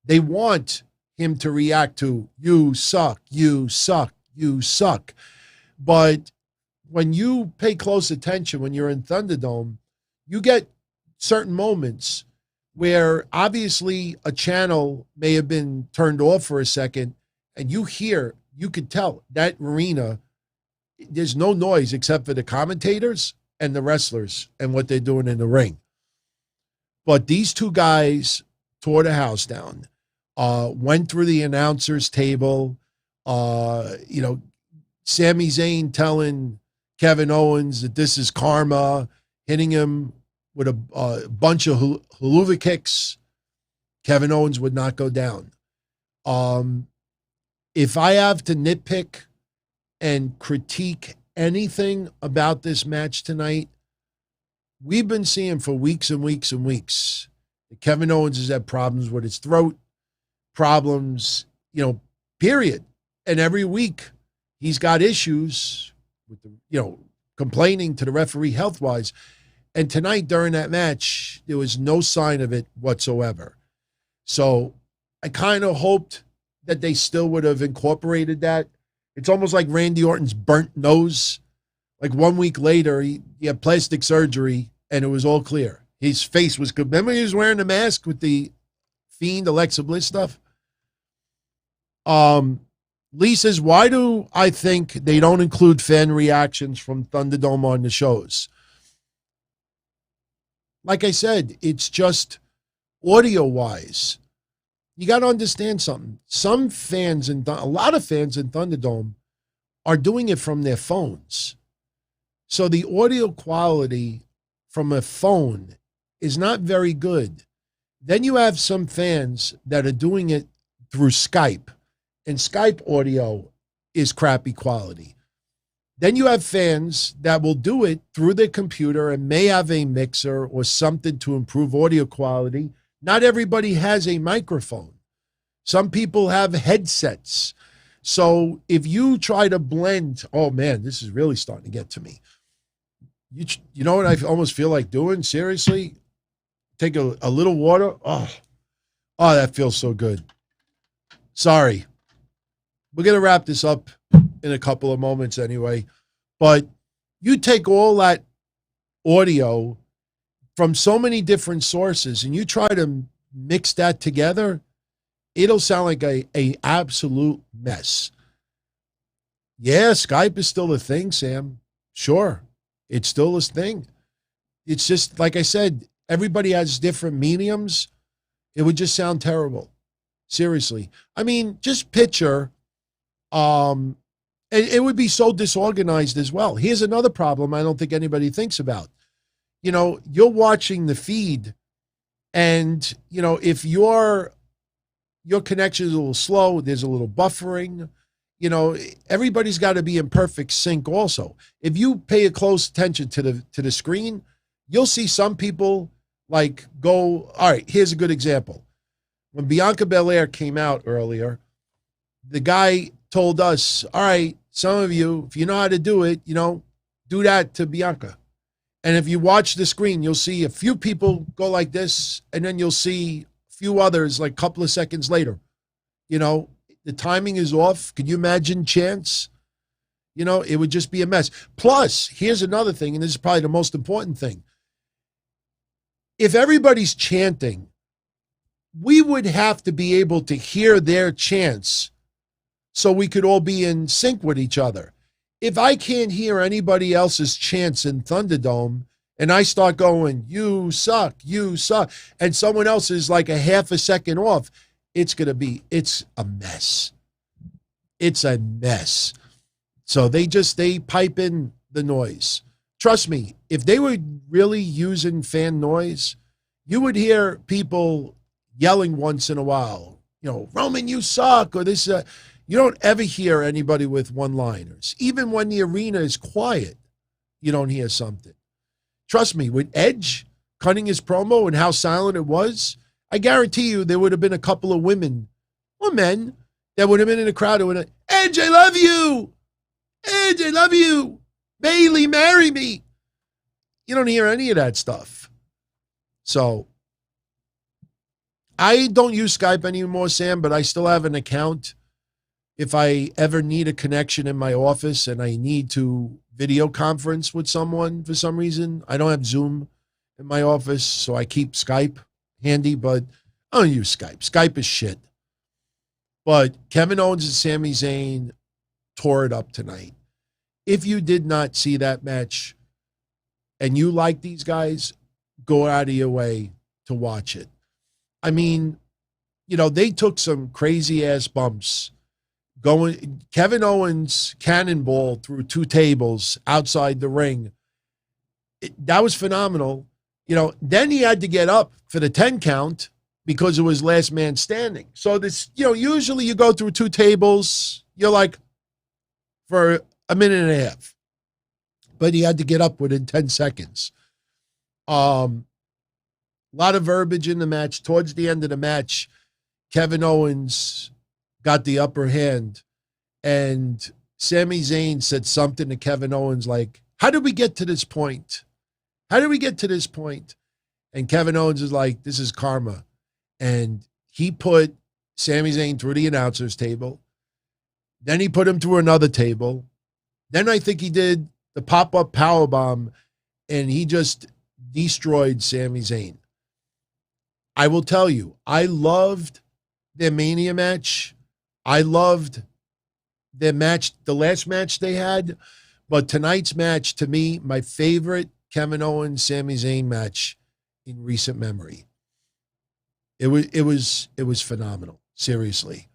they want him to react to, you suck, you suck, you suck. But when you pay close attention, when you're in Thunderdome, you get certain moments where obviously a channel may have been turned off for a second, and you could tell that arena, there's no noise except for the commentators and the wrestlers and what they're doing in the ring. But these 2 guys tore the house down, went through the announcer's table, Sami Zayn telling Kevin Owens that this is karma, hitting him with a bunch of haluva kicks. Kevin Owens would not go down. If I have to nitpick and critique anything about this match tonight, we've been seeing for weeks and weeks and weeks that Kevin Owens has had problems with his throat, problems, period. And every week he's got issues with complaining to the referee health-wise. And tonight during that match, there was no sign of it whatsoever. So I kind of hoped that they still would have incorporated that. It's almost like Randy Orton's burnt nose. Like 1 week later, he had plastic surgery and it was all clear. His face was good. Remember he was wearing the mask with the Fiend Alexa Bliss stuff? Lee says, why do I think they don't include fan reactions from Thunderdome on the shows? Like I said, it's just audio-wise. You got to understand something. Some fans, a lot of fans in Thunderdome are doing it from their phones. So the audio quality from a phone is not very good. Then you have some fans that are doing it through Skype, and Skype audio is crappy quality. Then you have fans that will do it through their computer and may have a mixer or something to improve audio quality. Not everybody has a microphone. Some people have headsets. So if you try to blend, oh man, this is really starting to get to me. You know what I almost feel like doing? Seriously? Take a little water. Oh, that feels so good. Sorry. We're going to wrap this up in a couple of moments anyway. But you take all that audio from so many different sources and you try to mix that together, it'll sound like a absolute mess. Yeah, Skype is still a thing, Sam. Sure. It's still a thing. It's just, like I said, everybody has different mediums, it would just sound terrible. Seriously. I mean, just picture, it would be so disorganized as well. Here's another problem I don't think anybody thinks about. You know, you're watching the feed, and, you know, if your connection is a little slow, there's a little buffering, you know, everybody's got to be in perfect sync also. If you pay a close attention to the screen, you'll see some people like go, all right, here's a good example. When Bianca Belair came out earlier, the guy told us, all right, some of you, if you know how to do it, you know, do that to Bianca. And if you watch the screen, you'll see a few people go like this, and then you'll see a few others like a couple of seconds later. You know, the timing is off. Can you imagine chance? You know, it would just be a mess. Plus, here's another thing, and this is probably the most important thing. If everybody's chanting, we would have to be able to hear their chants so we could all be in sync with each other. If I can't hear anybody else's chants in Thunderdome and I start going, you suck, and someone else is like a half a second off, it's a mess. It's a mess. So they pipe in the noise. Trust me, if they were really using fan noise, you would hear people yelling once in a while, you know, Roman, you suck, or this. You don't ever hear anybody with one-liners. Even when the arena is quiet, you don't hear something. Trust me, with Edge cutting his promo and how silent it was, I guarantee you there would have been a couple of women or men that would have been in the crowd who would have, Edge, I love you. Edge, I love you. Bailey, marry me. You don't hear any of that stuff. So I don't use Skype anymore, Sam, but I still have an account. If I ever need a connection in my office and I need to video conference with someone for some reason, I don't have Zoom in my office, so I keep Skype handy, but I don't use Skype. Skype is shit. But Kevin Owens and Sami Zayn tore it up tonight. If you did not see that match and you like these guys, go out of your way to watch it. I mean, you know, they took some crazy ass bumps. Kevin Owens cannonball through 2 tables outside the ring. That was phenomenal. You know, then he had to get up for the 10 count because it was last man standing. So this, you know, usually you go through 2 tables, you're like for a minute and a half. But he had to get up within 10 seconds. A lot of verbiage in the match. Towards the end of the match, Kevin Owens got the upper hand, and Sami Zayn said something to Kevin Owens like, how did we get to this point? How did we get to this point? And Kevin Owens is like, this is karma. And he put Sami Zayn through the announcer's table. Then he put him through another table. Then I think he did the pop-up powerbomb, and he just destroyed Sami Zayn. I will tell you, I loved their Mania match. I loved their match, the last match they had, but tonight's match, to me, my favorite Kevin Owens, Sami Zayn match in recent memory. It was phenomenal. Seriously.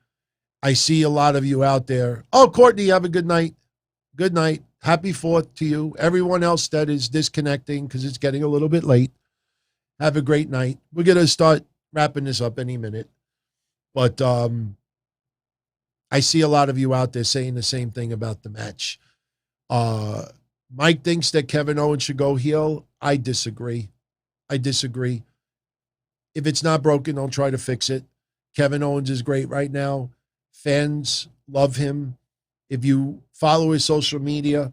I see a lot of you out there. Oh, Courtney, have a good night. Good night. Happy 4th to you. Everyone else that is disconnecting because it's getting a little bit late. Have a great night. We're going to start wrapping this up any minute. But I see a lot of you out there saying the same thing about the match. Mike thinks that Kevin Owens should go heel. I disagree. If it's not broken, don't try to fix it. Kevin Owens is great right now. Fans love him. If you follow his social media,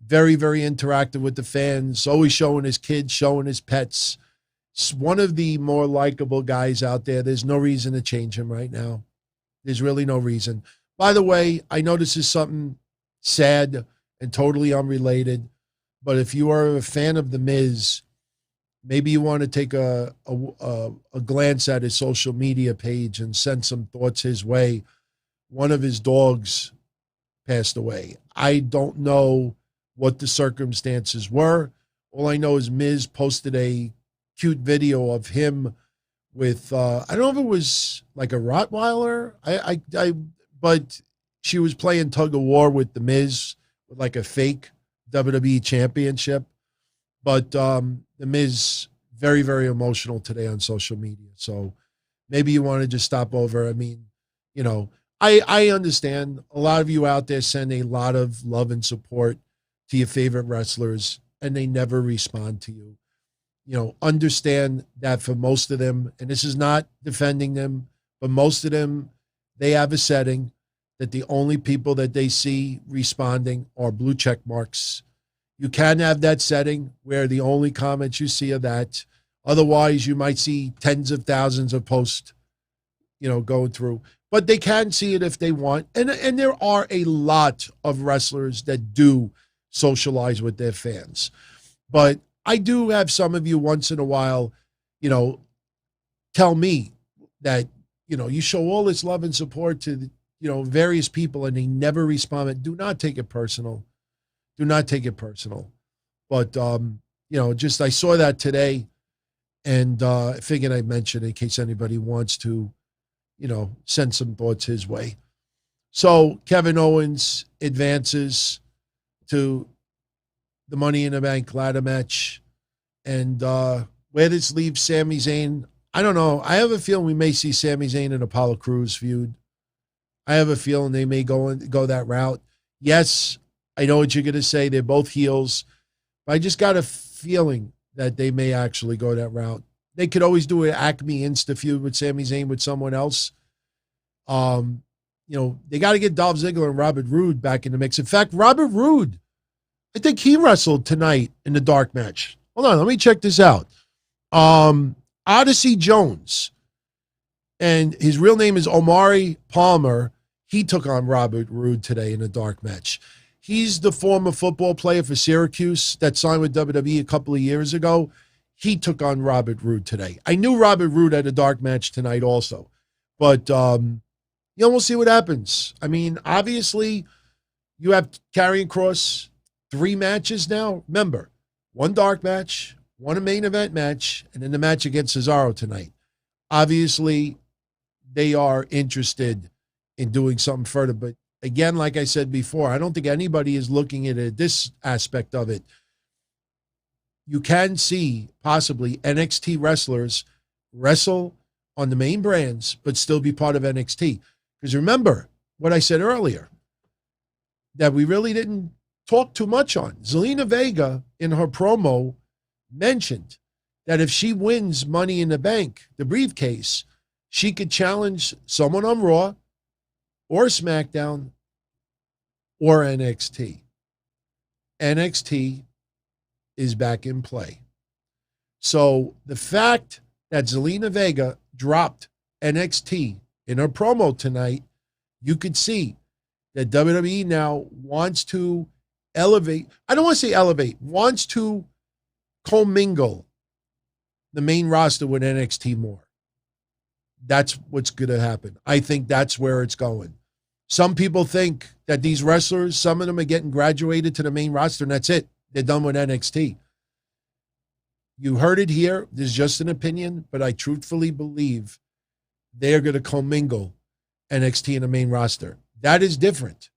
very, very interactive with the fans, always showing his kids, showing his pets. It's one of the more likable guys out there. There's no reason to change him right now. There's really no reason. By the way, I know this is something sad and totally unrelated, but if you are a fan of The Miz, maybe you want to take a glance at his social media page and send some thoughts his way. One of his dogs passed away. I don't know what the circumstances were. All I know is Miz posted a cute video of him with I don't know if it was like a Rottweiler. But she was playing tug of war with the Miz with like a fake WWE championship. But the Miz very, very emotional today on social media. So maybe you want to just stop over. I mean, you know, I understand a lot of you out there send a lot of love and support to your favorite wrestlers and they never respond to you. You know, understand that for most of them, and this is not defending them, but most of them, they have a setting that the only people that they see responding are blue check marks. You can have that setting where the only comments you see are that. Otherwise, you might see tens of thousands of posts, you know, going through. But they can see it if they want. And there are a lot of wrestlers that do socialize with their fans. But I do have some of you once in a while, you know, tell me that, you know, you show all this love and support to, you know, various people and they never respond. Do not take it personal. Do not take it personal. But, you know, just I saw that today and I figured I'd mention it in case anybody wants to, you know, send some thoughts his way. So Kevin Owens advances to the Money in the Bank ladder match. And where this leaves Sami Zayn, I don't know. I have a feeling we may see Sami Zayn and Apollo Crews feud. I have a feeling they may go that route. Yes, I know what you're going to say. They're both heels. But I just got a feeling that they may actually go that route. They could always do an Acme Insta feud with Sami Zayn with someone else. You know, they got to get Dolph Ziggler and Robert Roode back in the mix. In fact, Robert Roode, I think he wrestled tonight in the dark match. Hold on, let me check this out. Odyssey Jones, and his real name is Omari Palmer. He took on Robert Roode today in a dark match. He's the former football player for Syracuse that signed with WWE a couple of years ago. He took on Robert Roode today. I knew Robert Roode had a dark match tonight also. But, you know, we'll see what happens. I mean, obviously, you have Karrion Kross, 3 matches now. Remember, 1 dark match, 1 main event match, and then the match against Cesaro tonight. Obviously, they are interested in doing something further. But again, like I said before, I don't think anybody is looking at this aspect of it. You can see possibly NXT wrestlers wrestle on the main brands, but still be part of NXT. Because remember what I said earlier, that we really didn't talk too much on. Zelina Vega, in her promo, mentioned that if she wins Money in the Bank, the briefcase, she could challenge someone on Raw or SmackDown or NXT. NXT is back in play. So the fact that Zelina Vega dropped NXT in her promo tonight, you could see that WWE now wants to elevate. I don't want to say elevate, wants to commingle the main roster with NXT more. That's what's going to happen. I think that's where it's going. Some people think that these wrestlers, some of them are getting graduated to the main roster and that's it. They're done with NXT. You heard it here. This is just an opinion, but I truthfully believe they're going to commingle NXT and the main roster. That is different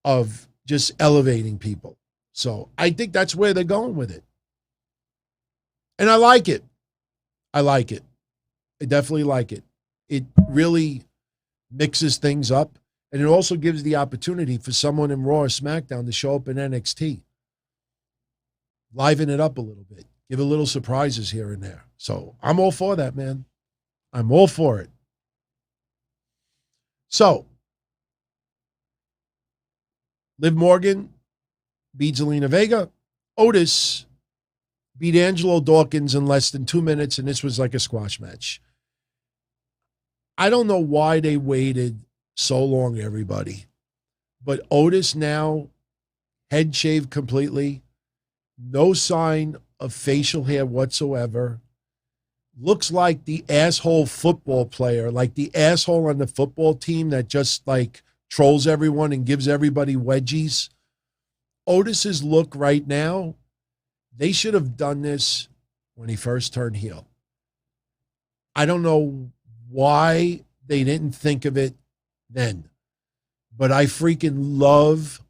of just elevating people. So I think that's where they're going with it. And I like it. I like it. I definitely like it. It really mixes things up. And it also gives the opportunity for someone in Raw or SmackDown to show up in NXT. Liven it up a little bit. Give a little surprises here and there. So I'm all for that, man. I'm all for it. So, Liv Morgan beat Zelina Vega. Otis beat Angelo Dawkins in less than 2 minutes, and this was like a squash match. I don't know why they waited so long, everybody. But Otis now, head shaved completely, no sign of facial hair whatsoever. Looks like the asshole football player, like the asshole on the football team that just like trolls everyone and gives everybody wedgies. Otis's look right now, they should have done this when he first turned heel. I don't know why they didn't think of it then, but I freaking love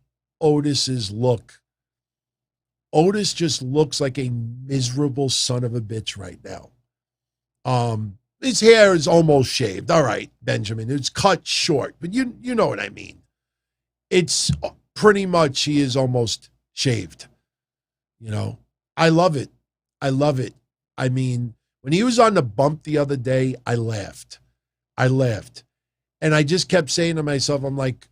Otis's look. Otis just looks like a miserable son of a bitch right now. His hair is almost shaved. All right, Benjamin, it's cut short, but you know what I mean. It's pretty much he is almost shaved. You know, I love it. I love it. I mean, when he was on the bump the other day, I laughed. And I just kept saying to myself, I'm like,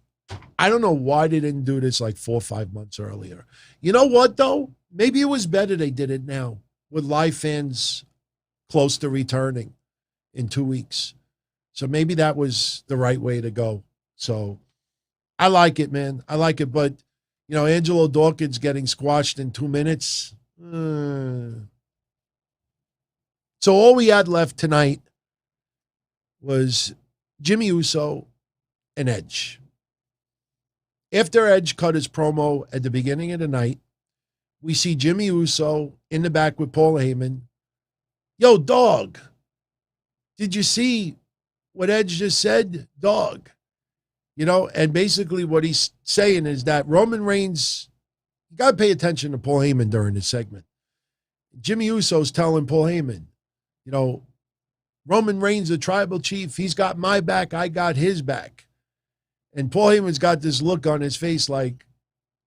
I don't know why they didn't do this like 4 or 5 months earlier. You know what, though? Maybe it was better they did it now with live fans close to returning in 2 weeks. So maybe that was the right way to go. So I like it, man. I like it. But, you know, Angelo Dawkins getting squashed in 2 minutes. So all we had left tonight was Jimmy Uso and Edge. After Edge cut his promo at the beginning of the night, we see Jimmy Uso in the back with Paul Heyman. Yo, dog, did you see what Edge just said? Dog. You know, and basically what he's saying is that Roman Reigns, you got to pay attention to Paul Heyman during this segment. Jimmy Uso's telling Paul Heyman, you know, Roman Reigns, the tribal chief, he's got my back, I got his back. And Paul Heyman's got this look on his face like,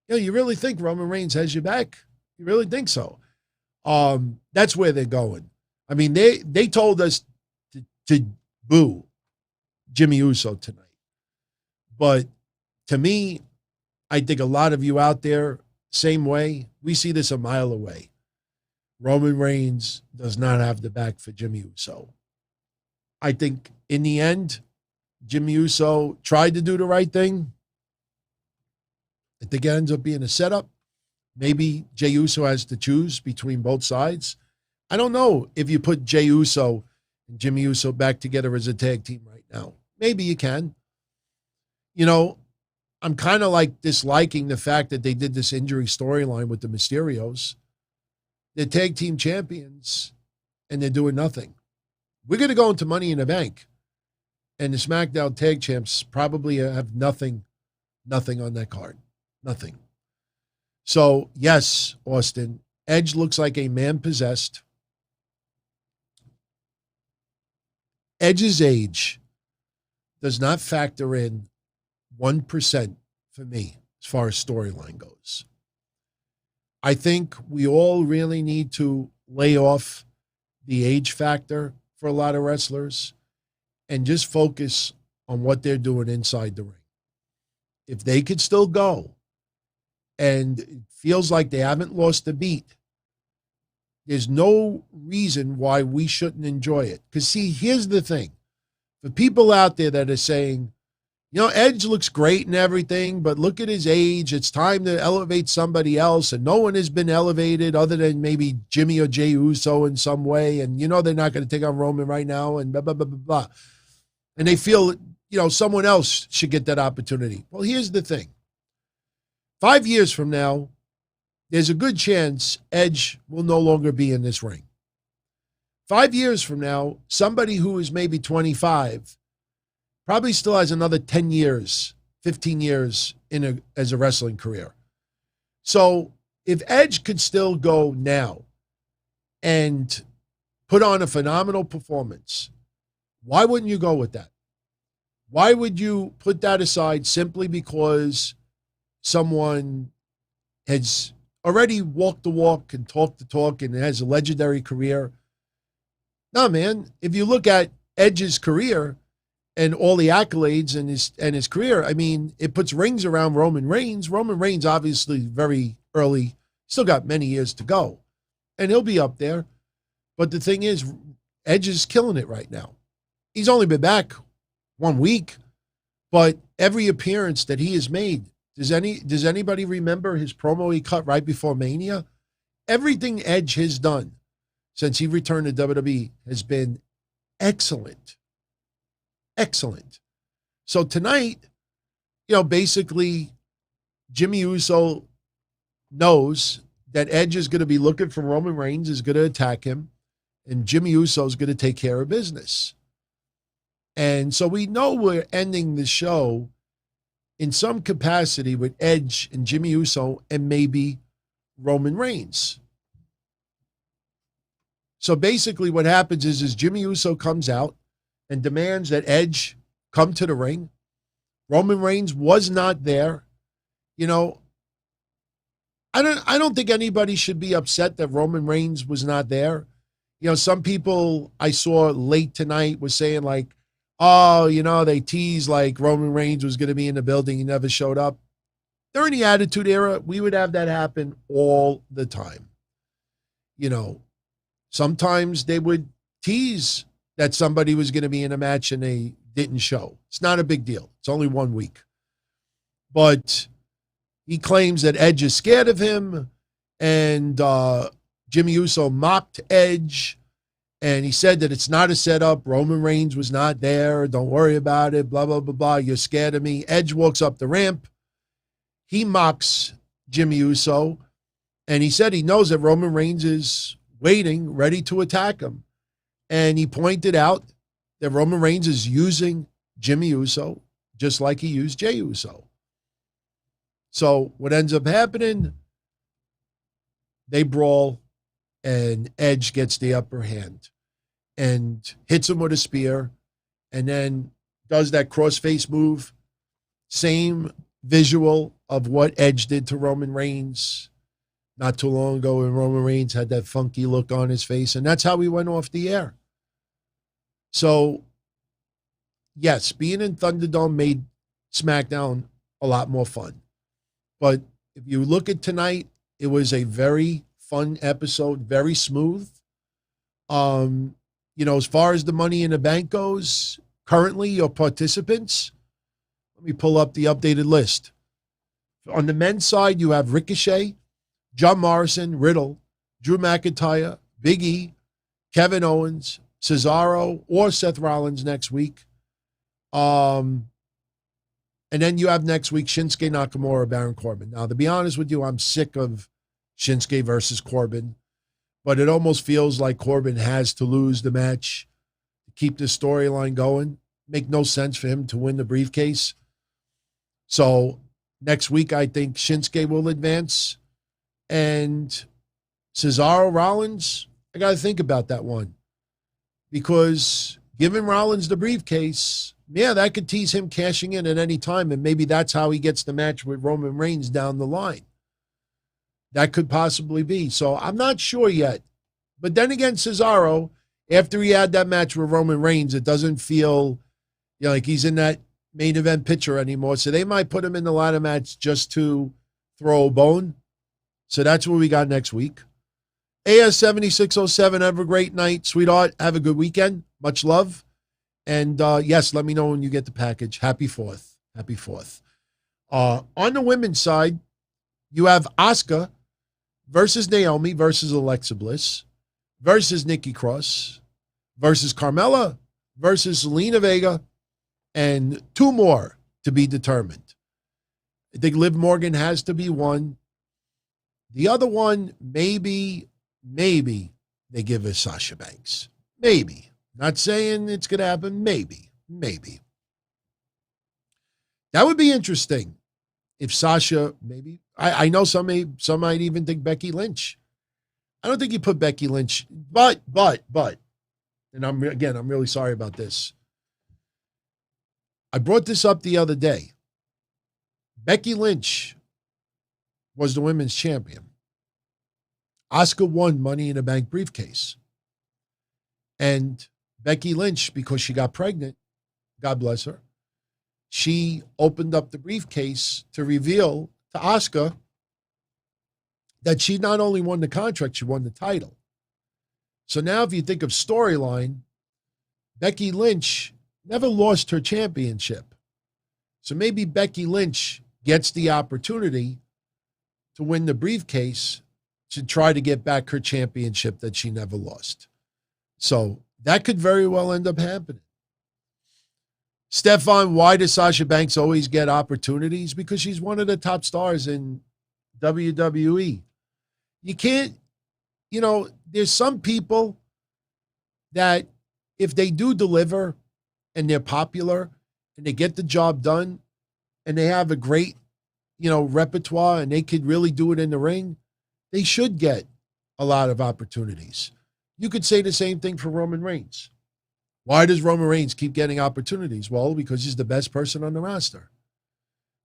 you know, you really think Roman Reigns has your back? You really think so? That's where they're going. I mean, they told us to boo Jimmy Uso tonight. But to me, I think a lot of you out there, same way, we see this a mile away. Roman Reigns does not have the back for Jimmy Uso. I think in the end, Jimmy Uso tried to do the right thing. I think it ends up being a setup. Maybe Jey Uso has to choose between both sides. I don't know if you put Jey Uso and Jimmy Uso back together as a tag team right now. Maybe you can. You know, I'm kind of like disliking the fact that they did this injury storyline with the Mysterios. They're tag team champions, and they're doing nothing. We're going to go into Money in the Bank, and the SmackDown tag champs probably have nothing on that card. Nothing. So, yes, Austin, Edge looks like a man possessed. Edge's age does not factor in 1% for me as far as storyline goes. I think we all really need to lay off the age factor for a lot of wrestlers and just focus on what they're doing inside the ring. If they could still go and it feels like they haven't lost a beat, there's no reason why we shouldn't enjoy it. Because, see, here's the thing. For people out there that are saying, you know, Edge looks great and everything, but look at his age. It's time to elevate somebody else, and no one has been elevated other than maybe Jimmy or Jey Uso in some way, and you know they're not going to take on Roman right now, and blah, blah, blah, blah, blah. And they feel, you know, someone else should get that opportunity. Well, here's the thing. 5 years from now, there's a good chance Edge will no longer be in this ring. 5 years from now, somebody who is maybe 25 probably still has another 10 years, 15 years as a wrestling career. So if Edge could still go now and put on a phenomenal performance, why wouldn't you go with that? Why would you put that aside simply because someone has already walked the walk and talked the talk and has a legendary career? No, man. If you look at Edge's career and all the accolades in his career, I mean, it puts rings around Roman Reigns. Roman Reigns, obviously, very early, still got many years to go, and he'll be up there. But the thing is, Edge is killing it right now. He's only been back 1 week, but every appearance that he has made, does anybody remember his promo he cut right before Mania? Everything Edge has done since he returned to WWE has been excellent. Excellent. So tonight, you know, basically Jimmy Uso knows that Edge is going to be looking for Roman Reigns, is going to attack him. And Jimmy Uso is going to take care of business. And so we know we're ending the show in some capacity with Edge and Jimmy Uso and maybe Roman Reigns. So basically what happens is Jimmy Uso comes out and demands that Edge come to the ring. Roman Reigns was not there. You know, I don't think anybody should be upset that Roman Reigns was not there. You know, some people I saw late tonight was saying like, oh, you know, they teased like Roman Reigns was going to be in the building. He never showed up. During the Attitude Era, we would have that happen all the time. You know, sometimes they would tease that somebody was going to be in a match and they didn't show. It's not a big deal. It's only 1 week. But he claims that Edge is scared of him, and Jimmy Uso mocked Edge, and he said that it's not a setup. Roman Reigns was not there. Don't worry about it. Blah, blah, blah, blah. You're scared of me. Edge walks up the ramp. He mocks Jimmy Uso, and he said he knows that Roman Reigns is waiting, ready to attack him. And he pointed out that Roman Reigns is using Jimmy Uso just like he used Jey Uso. So what ends up happening, they brawl, and Edge gets the upper hand and hits him with a spear and then does that crossface move. Same visual of what Edge did to Roman Reigns not too long ago when Roman Reigns had that funky look on his face. And that's how he went off the air. So, yes, being in Thunderdome made SmackDown a lot more fun. But if you look at tonight, it was a very fun episode, very smooth. You know, as far as the Money in the Bank goes, currently your participants, let me pull up the updated list. On the men's side, you have Ricochet, John Morrison, Riddle, Drew McIntyre, Big E, Kevin Owens, Cesaro, or Seth Rollins next week. And then you have next week Shinsuke Nakamura, Baron Corbin. Now, to be honest with you, I'm sick of Shinsuke versus Corbin, but it almost feels like Corbin has to lose the match to keep this storyline going. Make no sense for him to win the briefcase. So next week, I think Shinsuke will advance. And Cesaro Rollins, I got to think about that one. Because giving Rollins the briefcase, yeah, that could tease him cashing in at any time, and maybe that's how he gets the match with Roman Reigns down the line. That could possibly be. So I'm not sure yet. But then again, Cesaro, after he had that match with Roman Reigns, it doesn't feel like he's in that main event picture anymore. So they might put him in the ladder match just to throw a bone. So that's what we got next week. AS7607, have a great night, sweetheart. Have a good weekend. Much love. And yes, let me know when you get the package. Happy 4th. Happy 4th. On the women's side, you have Asuka versus Naomi versus Alexa Bliss versus Nikki Cross versus Carmella versus Zelina Vega, and 2 more to be determined. I think Liv Morgan has to be one. The other one, maybe they give us Sasha Banks. Maybe. Not saying it's going to happen. Maybe. That would be interesting if Sasha, maybe. I know some might even think Becky Lynch. I don't think you put Becky Lynch, but, and I'm really sorry about this. I brought this up the other day. Becky Lynch was the women's champion. Asuka won Money in the Bank briefcase. And Becky Lynch, because she got pregnant, God bless her, she opened up the briefcase to reveal to Asuka that she not only won the contract, she won the title. So now if you think of storyline, Becky Lynch never lost her championship. So maybe Becky Lynch gets the opportunity to win the briefcase to try to get back her championship that she never lost. So that could very well end up happening. Stefan, why does Sasha Banks always get opportunities? Because she's one of the top stars in WWE. You can't, there's some people that if they do deliver and they're popular and they get the job done and they have a great, repertoire and they could really do it in the ring, they should get a lot of opportunities. You could say the same thing for Roman Reigns. Why does Roman Reigns keep getting opportunities? Well, because he's the best person on the roster.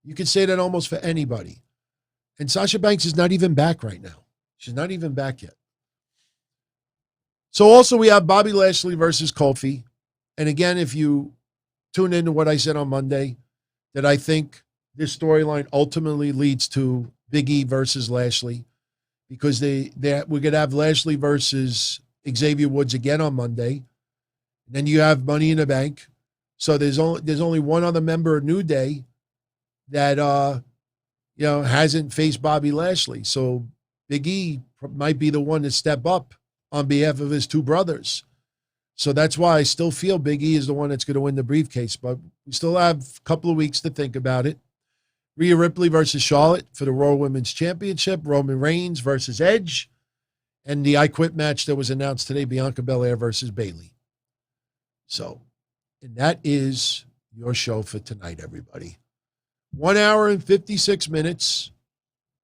You could say that almost for anybody. And Sasha Banks is not even back right now. She's not even back yet. So also we have Bobby Lashley versus Kofi. And again, if you tune into what I said on Monday, that I think this storyline ultimately leads to Big E versus Lashley, because we're going to have Lashley versus Xavier Woods again on Monday. Then you have Money in the Bank. So there's only one other member of New Day that hasn't faced Bobby Lashley. So Big E might be the one to step up on behalf of his two brothers. So that's why I still feel Big E is the one that's going to win the briefcase. But we still have a couple of weeks to think about it. Rhea Ripley versus Charlotte for the Raw Women's Championship. Roman Reigns versus Edge. And the I Quit match that was announced today, Bianca Belair versus Bayley. So, and that is your show for tonight, everybody. 1 hour and 56 minutes.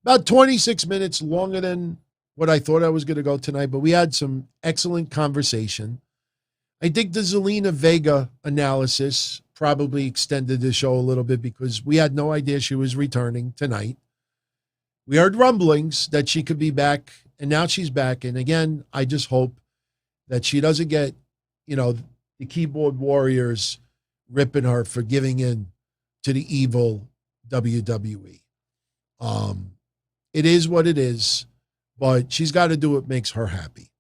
About 26 minutes longer than what I thought I was going to go tonight, but we had some excellent conversation. I think the Zelina Vega analysis probably extended the show a little bit because we had no idea she was returning tonight. We heard rumblings that she could be back, and now she's back. And again, I just hope that she doesn't get, the keyboard warriors ripping her for giving in to the evil WWE. It is what it is, but she's got to do what makes her happy,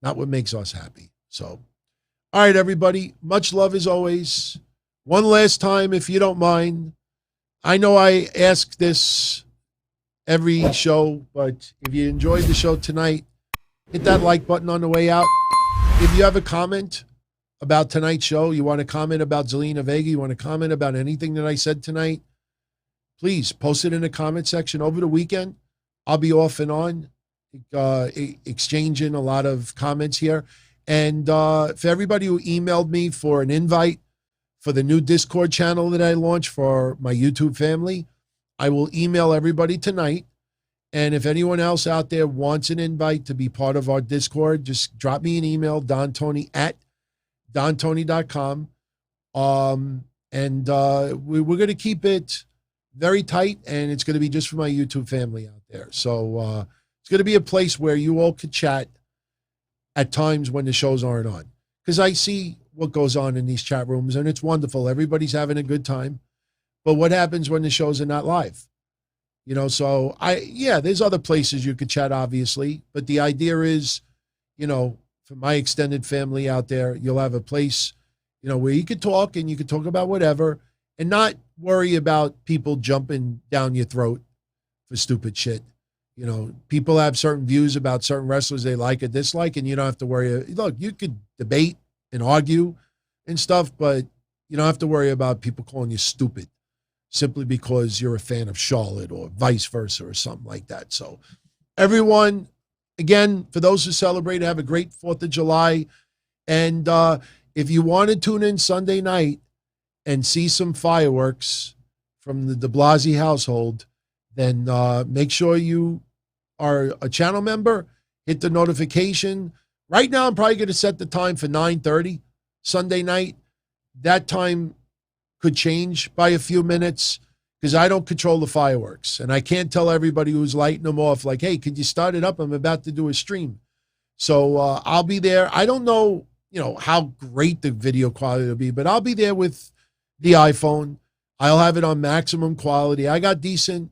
not what makes us happy. So, all right, everybody, much love as always. One last time, if you don't mind. I know I ask this every show, but if you enjoyed the show tonight, hit that like button on the way out. If you have a comment about tonight's show, you want to comment about Zelina Vega, you want to comment about anything that I said tonight, please post it in the comment section. Over the weekend, I'll be off and on, exchanging a lot of comments here. And for everybody who emailed me for an invite for the new Discord channel that I launched for my YouTube family, I will email everybody tonight. And if anyone else out there wants an invite to be part of our Discord, just drop me an email, dontony@dontony.com. We're going to keep it very tight, and it's going to be just for my YouTube family out there. So it's going to be a place where you all could chat at times when the shows aren't on. Because I see what goes on in these chat rooms, and it's wonderful. Everybody's having a good time. But what happens when the shows are not live? So there's other places you could chat, obviously. But the idea is, for my extended family out there, you'll have a place, where you could talk and you could talk about whatever and not worry about people jumping down your throat for stupid shit. People have certain views about certain wrestlers they like or dislike, and you don't have to worry. Look, you could debate and argue and stuff, but you don't have to worry about people calling you stupid simply because you're a fan of Charlotte or vice versa or something like that. So everyone, again, for those who celebrate, have a great 4th of July. And if you want to tune in Sunday night and see some fireworks from the de Blasi household, then make sure you are a channel member, hit the notification. Right now, I'm probably going to set the time for 9:30 Sunday night. That time could change by a few minutes because I don't control the fireworks. And I can't tell everybody who's lighting them off, like, hey, could you start it up? I'm about to do a stream. So I'll be there. I don't know, how great the video quality will be, but I'll be there with the iPhone. I'll have it on maximum quality. I got decent,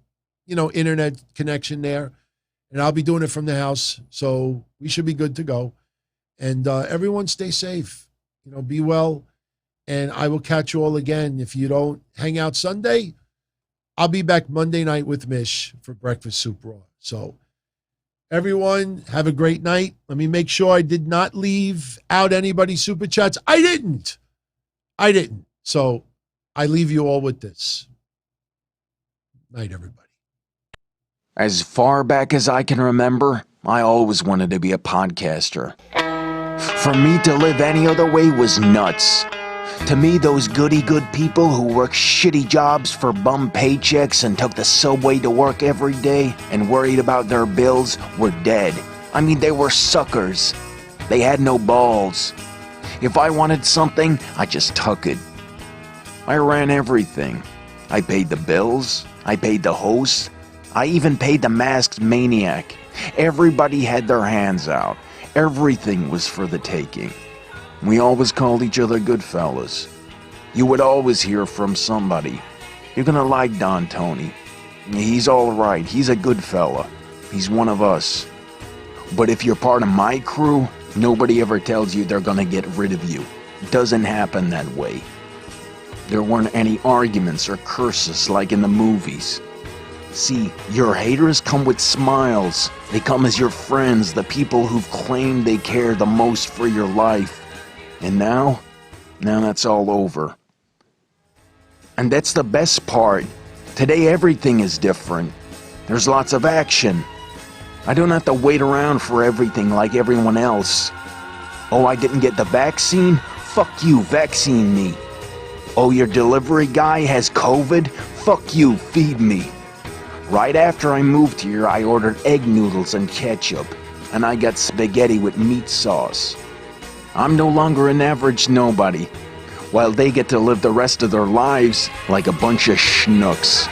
internet connection there, and I'll be doing it from the house. So we should be good to go. And everyone stay safe, be well. And I will catch you all again. If you don't hang out Sunday, I'll be back Monday night with Mish for Breakfast Soup Raw. So everyone, have a great night. Let me make sure I did not leave out anybody's super chats. I didn't. So I leave you all with this. Night, everybody. As far back as I can remember, I always wanted to be a podcaster. For me to live any other way was nuts. To me, those goody-good people who worked shitty jobs for bum paychecks and took the subway to work every day and worried about their bills were dead. I mean, they were suckers. They had no balls. If I wanted something, I just took it. I ran everything. I paid the bills. I paid the host. I even paid the masked maniac. Everybody had their hands out. Everything was for the taking. We always called each other good fellas. You would always hear from somebody. You're gonna like Don Tony. He's alright. He's a good fella. He's one of us. But if you're part of my crew, nobody ever tells you they're gonna get rid of you. It doesn't happen that way. There weren't any arguments or curses like in the movies. See, your haters come with smiles. They come as your friends, the people who've claimed they care the most for your life. And now that's all over. And that's the best part. Today everything is different. There's lots of action. I don't have to wait around for everything like everyone else. Oh, I didn't get the vaccine? Fuck you, vaccine me. Oh, your delivery guy has COVID? Fuck you, feed me. Right after I moved here, I ordered egg noodles and ketchup, and I got spaghetti with meat sauce. I'm no longer an average nobody, while they get to live the rest of their lives like a bunch of schnooks.